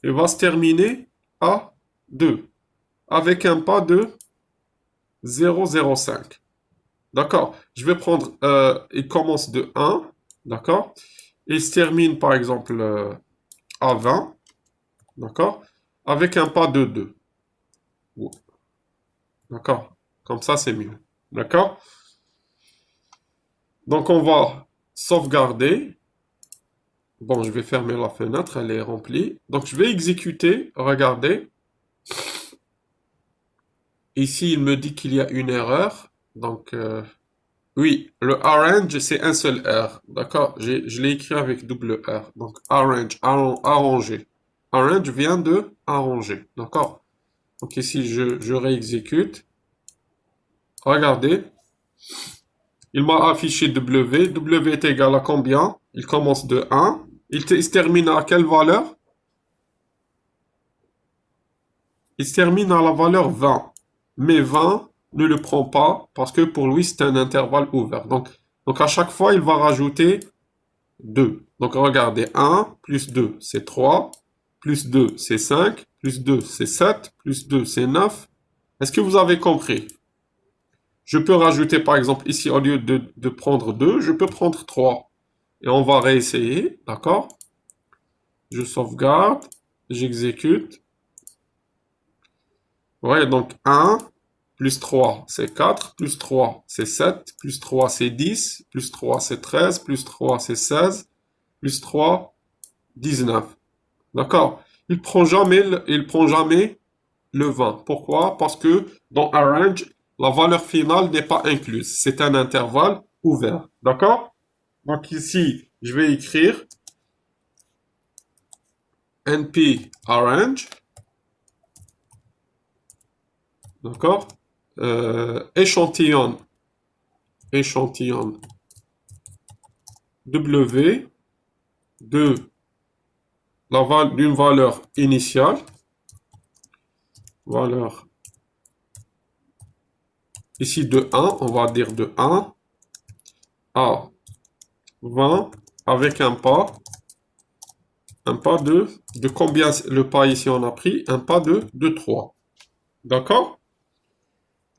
et va se terminer à 2 avec un pas de 0,05. D'accord? Je vais prendre, il commence de 1, d'accord? Il se termine par exemple à 20, d'accord? Avec un pas de 2. D'accord? Comme ça, c'est mieux. D'accord? Donc, on va sauvegarder. Bon, je vais fermer la fenêtre, elle est remplie. Donc, je vais exécuter. Regardez. Ici, il me dit qu'il y a une erreur. Donc, oui, le arrange, c'est un seul R. D'accord? Je l'ai écrit avec double R. Donc, arrange, arranger. Arrange vient de arranger. D'accord? Donc, ici, je réexécute. Regardez. Il m'a affiché W. W est égal à combien? Il commence de 1. Il se termine à quelle valeur? Il se termine à la valeur 20. Mais 20 ne le prend pas parce que pour lui, c'est un intervalle ouvert. Donc à chaque fois, il va rajouter 2. Donc regardez, 1 plus 2, c'est 3. Plus 2, c'est 5. Plus 2, c'est 7. Plus 2, c'est 9. Est-ce que vous avez compris? Je peux rajouter, par exemple, ici, au lieu de prendre 2, je peux prendre 3. Et on va réessayer, d'accord? Je sauvegarde, j'exécute. Ouais, donc 1 plus 3, c'est 4, plus 3, c'est 7, plus 3, c'est 10, plus 3, c'est 13, plus 3, c'est 16, plus 3, 19. D'accord? Il prend jamais le 20. Pourquoi? Parce que dans arrange, la valeur finale n'est pas incluse. C'est un intervalle ouvert. D'accord? Donc ici, je vais écrire np arrange. D'accord? Échantillon W d'une valeur initiale. Valeur ici de 1, on va dire de 1 à 20 avec un pas de combien le pas ici on a pris? Un pas de 3. D'accord?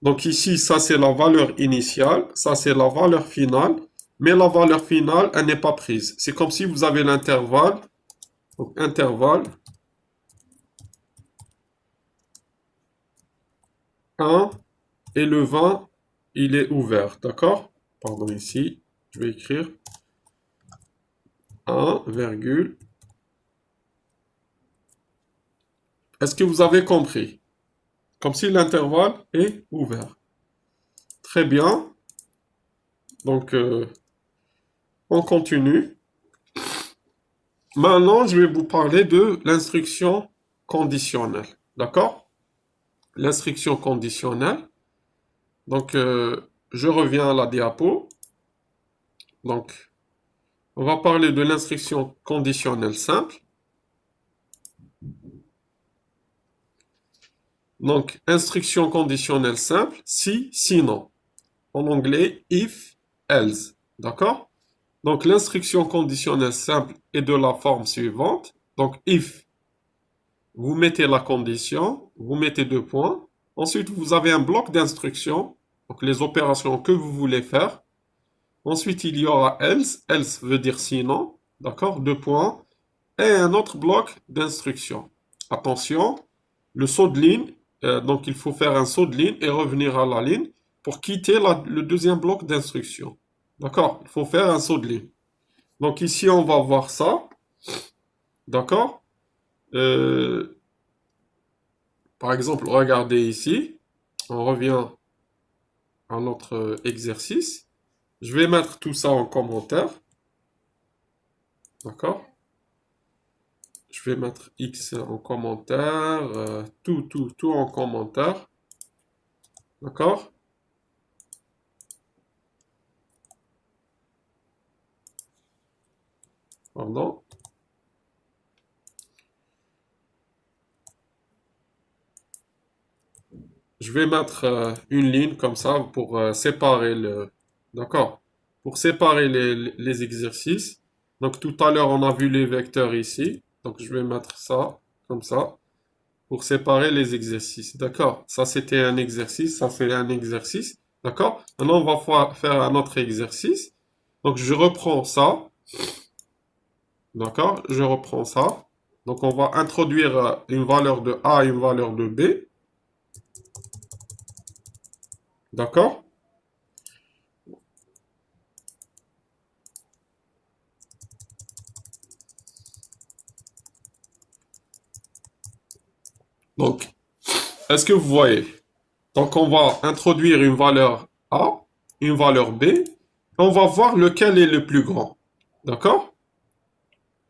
Donc ici, ça c'est la valeur initiale, ça c'est la valeur finale, mais la valeur finale, elle n'est pas prise. C'est comme si vous avez l'intervalle, donc intervalle 1 et le 20, il est ouvert, d'accord? Pardon, ici, je vais écrire 1, virgule. Est-ce que vous avez compris? Comme si l'intervalle est ouvert. Très bien. Donc, on continue. Maintenant, je vais vous parler de l'instruction conditionnelle. D'accord? L'instruction conditionnelle. Donc, je reviens à la diapo. Donc, on va parler de l'instruction conditionnelle simple. Donc, instruction conditionnelle simple, si, sinon. En anglais, if, else. D'accord? Donc, l'instruction conditionnelle simple est de la forme suivante. Donc, if, vous mettez la condition, vous mettez 2 points. Ensuite, vous avez un bloc d'instructions, donc les opérations que vous voulez faire. Ensuite, il y aura else. Else veut dire sinon. D'accord? Deux points. Et un autre bloc d'instruction. Attention, le saut de ligne. Donc, il faut faire un saut de ligne et revenir à la ligne pour quitter le deuxième bloc d'instruction. D'accord? Il faut faire un saut de ligne. Donc, ici, on va voir ça. D'accord? Par exemple, regardez ici. On revient à notre exercice. Je vais mettre tout ça en commentaire. D'accord? Je vais mettre X en commentaire. Tout en commentaire. D'accord? Pardon. Je vais mettre une ligne comme ça pour séparer le... D'accord? Pour séparer les exercices. Donc tout à l'heure, on a vu les vecteurs ici. Donc je vais mettre ça comme ça pour séparer les exercices. D'accord? Ça, c'était un exercice. Ça, c'est un exercice. D'accord? Maintenant, on va faire un autre exercice. Donc je reprends ça. D'accord? Je reprends ça. Donc on va introduire une valeur de A et une valeur de B. D'accord? Donc, est-ce que vous voyez? Donc, on va introduire une valeur A, une valeur B, et on va voir lequel est le plus grand. D'accord?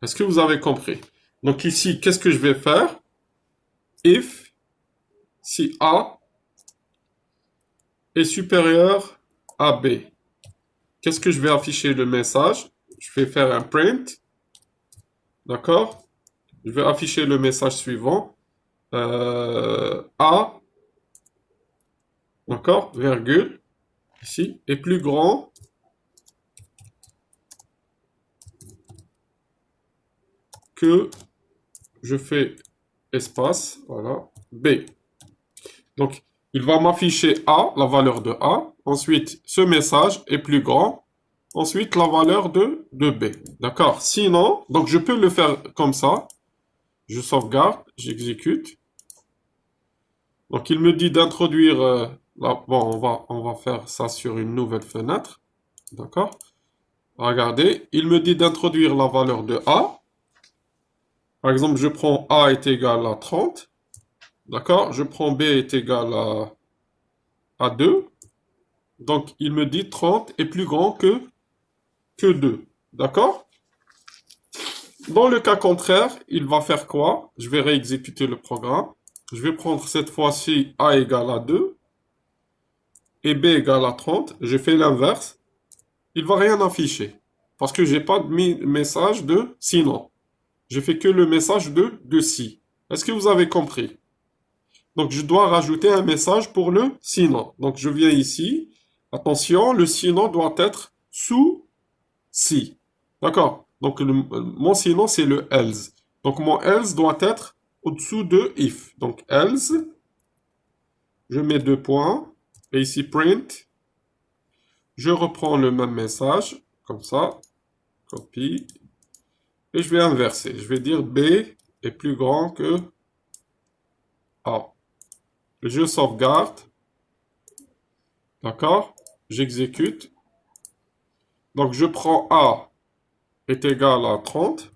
Est-ce que vous avez compris? Donc ici, qu'est-ce que je vais faire? If, si A est supérieur à B. Qu'est-ce que je vais afficher le message? Je vais faire un print. D'accord? Je vais afficher le message suivant. A, d'accord, virgule, ici, est plus grand que, je fais espace, voilà, B. Donc, il va m'afficher A, la valeur de A. Ensuite, ce message est plus grand. Ensuite, la valeur de B. D'accord? Sinon, donc je peux le faire comme ça. Je sauvegarde, j'exécute. Donc, il me dit d'introduire... bon, on va faire ça sur une nouvelle fenêtre. D'accord? Regardez, il me dit d'introduire la valeur de A. Par exemple, je prends A est égal à 30. D'accord? Je prends B est égal à 2. Donc, il me dit 30 est plus grand que 2. D'accord? Dans le cas contraire, il va faire quoi? Je vais réexécuter le programme. Je vais prendre cette fois-ci A égale à 2 et B égale à 30. Je fais l'inverse. Il ne va rien afficher parce que je n'ai pas de message de sinon. Je fais que le message de si. Est-ce que vous avez compris? Donc, je dois rajouter un message pour le sinon. Donc, je viens ici. Attention, le sinon doit être sous si. D'accord? Donc, mon sinon, c'est le else. Donc, mon else doit être au-dessous de if. Donc, else, je mets deux points. Et ici, print. Je reprends le même message, comme ça. Copie. Et je vais inverser. Je vais dire B est plus grand que A. Je sauvegarde. D'accord? J'exécute. Donc, je prends A est égal à 30.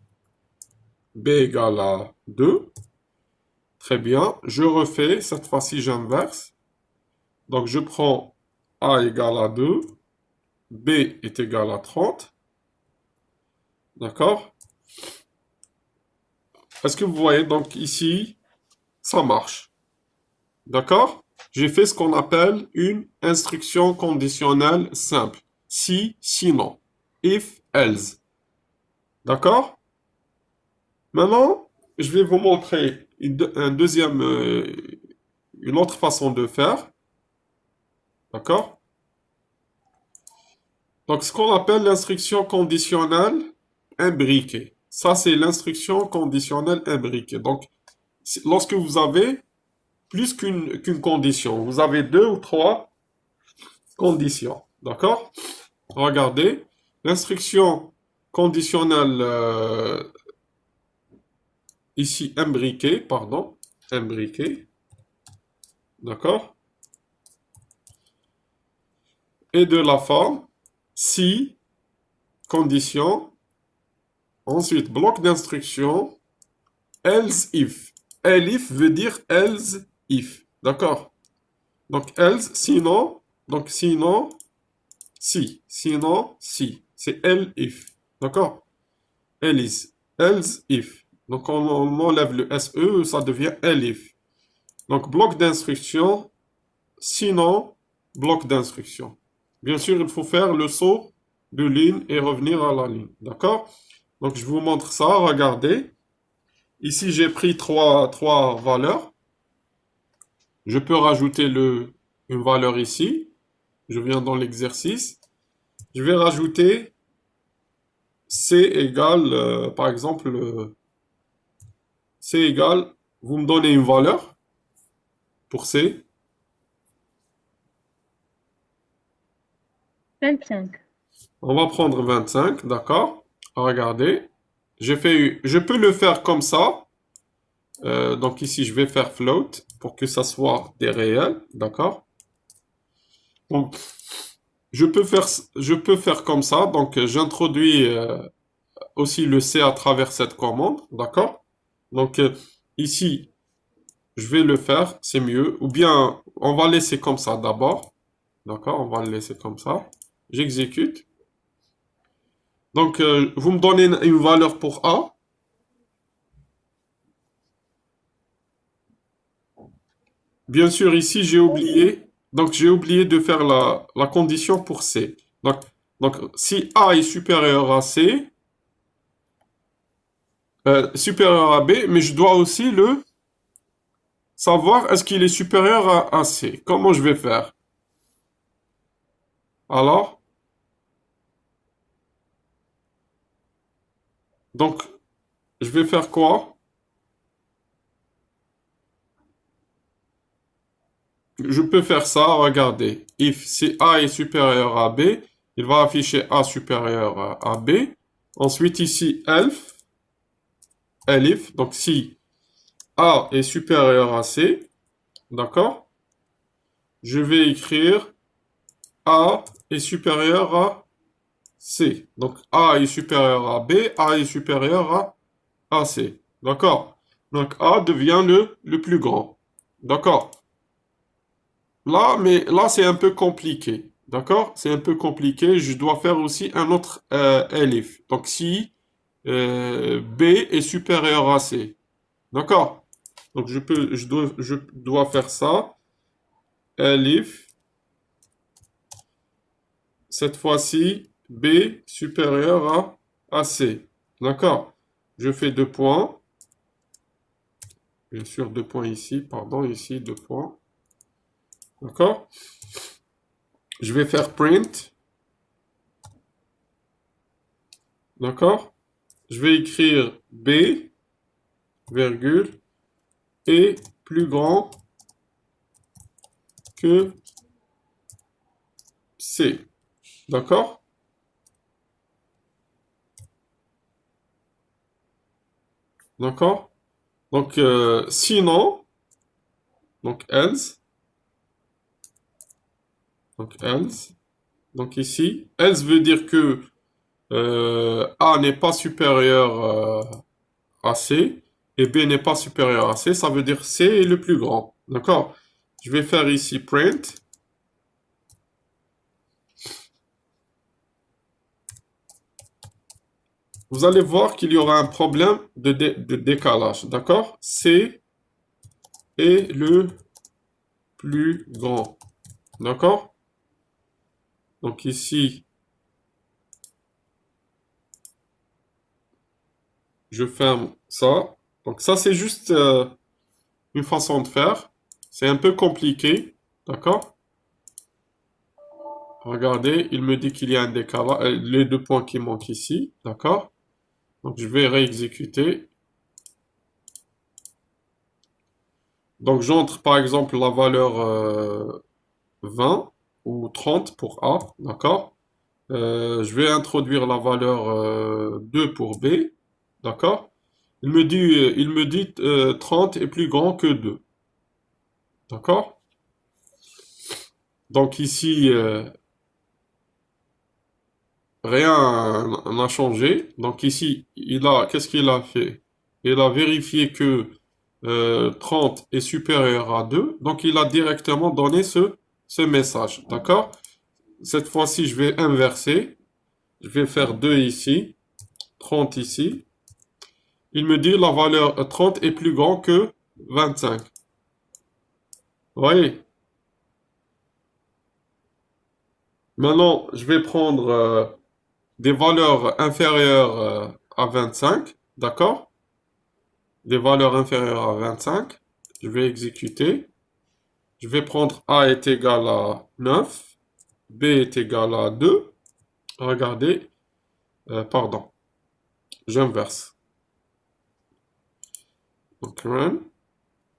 B égale à 2. Très bien. Je refais. Cette fois-ci, j'inverse. Donc, je prends A égale à 2. B est égal à 30. D'accord? Est-ce que vous voyez? Donc, ici, ça marche. D'accord? J'ai fait ce qu'on appelle une instruction conditionnelle simple. Si, sinon. If, else. D'accord? Maintenant, je vais vous montrer une autre façon de faire. D'accord? Donc, ce qu'on appelle l'instruction conditionnelle imbriquée. Ça, c'est l'instruction conditionnelle imbriquée. Donc, lorsque vous avez plus qu'une condition, vous avez deux ou trois conditions. D'accord? regardez, l'instruction conditionnelle ici imbriquée, pardon, imbriquée, d'accord, et de la forme si, condition, ensuite bloc d'instruction, else if. Elif veut dire else if, d'accord. Donc else, sinon, donc sinon, si, sinon, si, c'est else if, d'accord. Else, else if. Donc on enlève le SE, ça devient elif. Donc bloc d'instruction, sinon bloc d'instruction. Bien sûr, il faut faire le saut de ligne et revenir à la ligne. D'accord? Donc je vous montre ça, regardez. Ici, j'ai pris trois valeurs. Je peux rajouter une valeur ici. Je viens dans l'exercice. Je vais rajouter C égale, par exemple, C égale, vous me donnez une valeur pour C. 25. On va prendre 25, d'accord? Regardez. Je peux le faire comme ça. Donc ici, je vais faire float pour que ça soit des réels, d'accord? Donc, je peux faire comme ça. Donc, j'introduis aussi le C à travers cette commande, d'accord? Donc, ici, je vais le faire, c'est mieux. Ou bien, on va laisser comme ça d'abord. D'accord? On va le laisser comme ça. J'exécute. Donc, vous me donnez une valeur pour A. Bien sûr, ici, j'ai oublié. Donc, j'ai oublié de faire la condition pour C. Donc, si A est supérieur à C, supérieur à B, mais je dois aussi le savoir est-ce qu'il est supérieur à C. Comment je vais faire? Alors, donc, je vais faire quoi? Je peux faire ça, regardez. If si A est supérieur à B, il va afficher A supérieur à B. Ensuite, ici, elif, donc si A est supérieur à C, d'accord? Je vais écrire A est supérieur à C. Donc A est supérieur à B, A est supérieur à C. D'accord? Donc A devient le plus grand. D'accord? Là, mais là, c'est un peu compliqué. D'accord? C'est un peu compliqué. Je dois faire aussi un autre elif. Donc si B est supérieur à C. D'accord? Donc je dois faire ça. Elif. Cette fois-ci, B supérieur à C. D'accord? Je fais deux points. Bien sûr, deux points ici. Pardon, ici, deux points. D'accord? Je vais faire print. D'accord? Je vais écrire B, virgule, est plus grand que C. D'accord? D'accord? Donc, sinon, donc else, donc ici, else veut dire que A n'est pas supérieur à C et B n'est pas supérieur à C, ça veut dire C est le plus grand. D'accord? Je vais faire ici print. Vous allez voir qu'il y aura un problème de décalage. D'accord? C est le plus grand. D'accord? Donc ici, je ferme ça. Donc ça, c'est juste une façon de faire. C'est un peu compliqué. D'accord? Regardez, il me dit qu'il y a un décalage. Les deux points qui manquent ici. D'accord? Donc je vais réexécuter. Donc j'entre par exemple la valeur 20 ou 30 pour A. D'accord? Je vais introduire la valeur 2 pour B, d'accord? Il me dit 30 est plus grand que 2, d'accord? Donc ici, rien n'a changé. Donc ici, qu'est-ce qu'il a fait? Il a vérifié que 30 est supérieur à 2. Donc il a directement donné ce message, d'accord? Cette fois-ci, je vais inverser. Je vais faire 2 ici, 30 ici. Il me dit la valeur 30 est plus grand que 25. Vous voyez? Maintenant, je vais prendre des valeurs inférieures à 25, d'accord? Des valeurs inférieures à 25. Je vais exécuter. Je vais prendre A est égal à 9, B est égal à 2. Regardez, pardon, j'inverse. Donc, run.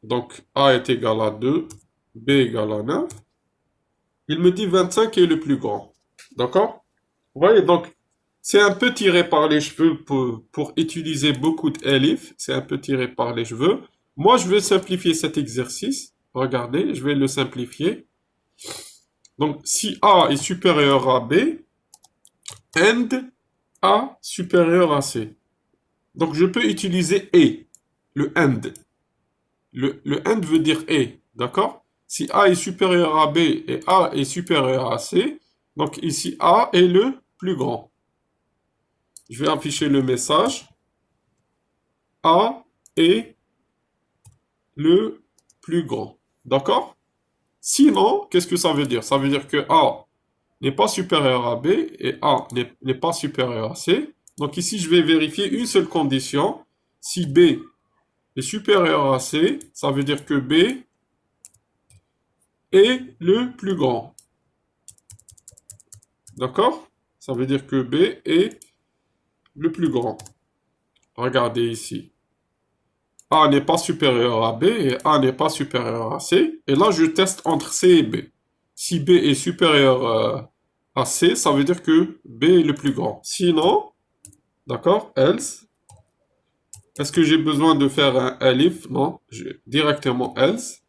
Donc, A est égal à 2, B égale à 9. Il me dit 25 est le plus grand. D'accord? Vous voyez, donc, c'est un peu tiré par les cheveux pour utiliser beaucoup de elif. C'est un peu tiré par les cheveux. Moi, je vais simplifier cet exercice. Regardez, je vais le simplifier. Donc, si A est supérieur à B, and A supérieur à C. Donc, je peux utiliser et, le and. Le and veut dire et, d'accord? Si A est supérieur à B et A est supérieur à C, donc ici A est le plus grand. Je vais afficher le message. A est le plus grand. D'accord? Sinon, qu'est-ce que ça veut dire? Ça veut dire que A n'est pas supérieur à B et A n'est pas supérieur à C. Donc ici, je vais vérifier une seule condition. Si B est supérieur à C, ça veut dire que B est le plus grand. D'accord? Ça veut dire que B est le plus grand. Regardez ici. A n'est pas supérieur à B et A n'est pas supérieur à C. Et là, je teste entre C et B. Si B est supérieur à C, ça veut dire que B est le plus grand. Sinon, d'accord, else. Est-ce que j'ai besoin de faire un elif? Non, directement else.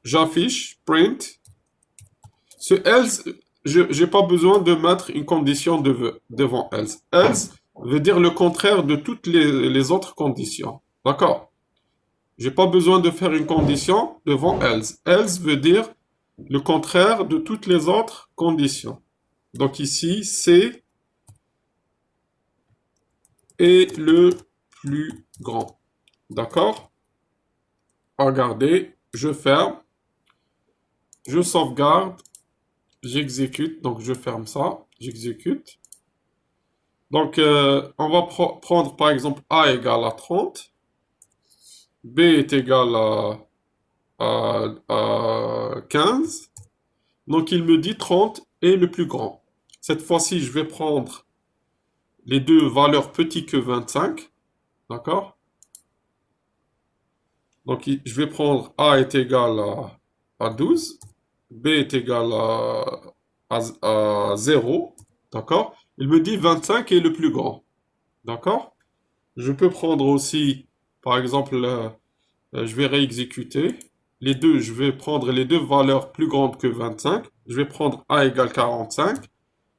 J'affiche print. Ce else, je n'ai pas besoin de mettre une condition devant else. Else veut dire le contraire de toutes les autres conditions. D'accord? J'ai pas besoin de faire une condition devant else. Else veut dire le contraire de toutes les autres conditions. Donc ici, C est le plus grand. D'accord? Regardez, je ferme, je sauvegarde, j'exécute, donc je ferme ça, j'exécute. Donc on va prendre par exemple A égale à 30, B est égal à 15. Donc il me dit 30 est le plus grand. Cette fois-ci, je vais prendre les deux valeurs petits que 25. D'accord? Donc je vais prendre A est égal à 12. B est égal à 0. D'accord? Il me dit 25 est le plus grand. D'accord? Je peux prendre aussi, par exemple, je vais réexécuter. Les deux, je vais prendre les deux valeurs plus grandes que 25. Je vais prendre A égale 45,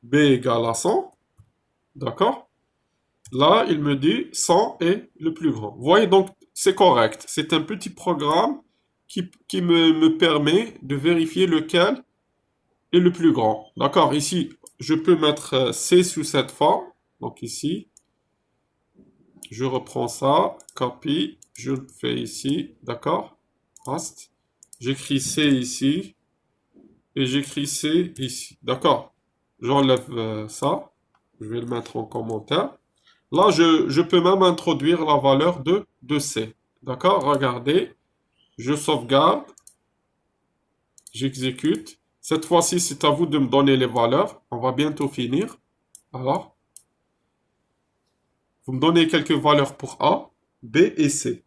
B égale à 100. D'accord? Là, il me dit 100 est le plus grand. Vous voyez, donc, c'est correct. C'est un petit programme qui me permet de vérifier lequel est le plus grand. D'accord? Ici, je peux mettre C sous cette forme. Donc ici, je reprends ça, copie, je le fais ici. D'accord? Paste. J'écris C ici et j'écris C ici. D'accord? J'enlève ça. Je vais le mettre en commentaire. Là, je peux même introduire la valeur de C. D'accord? Regardez. Je sauvegarde. J'exécute. Cette fois-ci, c'est à vous de me donner les valeurs. On va bientôt finir. Alors, vous me donnez quelques valeurs pour A, B et C.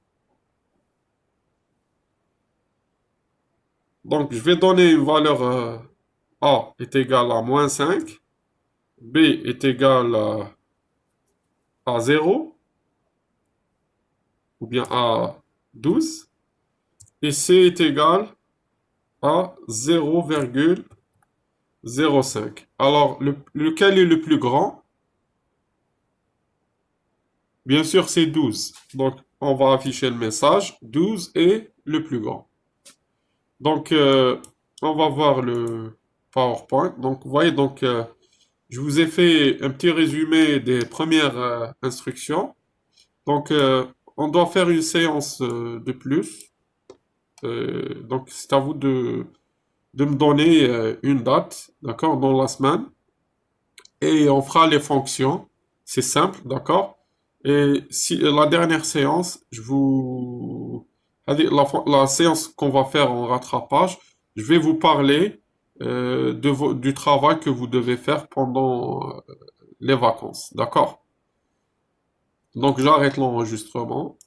Donc, je vais donner une valeur A est égale à moins 5. B est égal à 0, ou bien à 12, et C est égal à 0,05. Alors, lequel est le plus grand? Bien sûr, c'est 12. Donc, on va afficher le message. 12 est le plus grand. Donc, on va voir le PowerPoint. Donc, vous voyez, donc, je vous ai fait un petit résumé des premières instructions. Donc, on doit faire une séance de plus. Donc, c'est à vous de me donner une date, d'accord, dans la semaine. Et on fera les fonctions. C'est simple, d'accord? Et si la dernière séance, la séance qu'on va faire en rattrapage, je vais vous parler du travail que vous devez faire pendant les vacances, d'accord? Donc j'arrête l'enregistrement.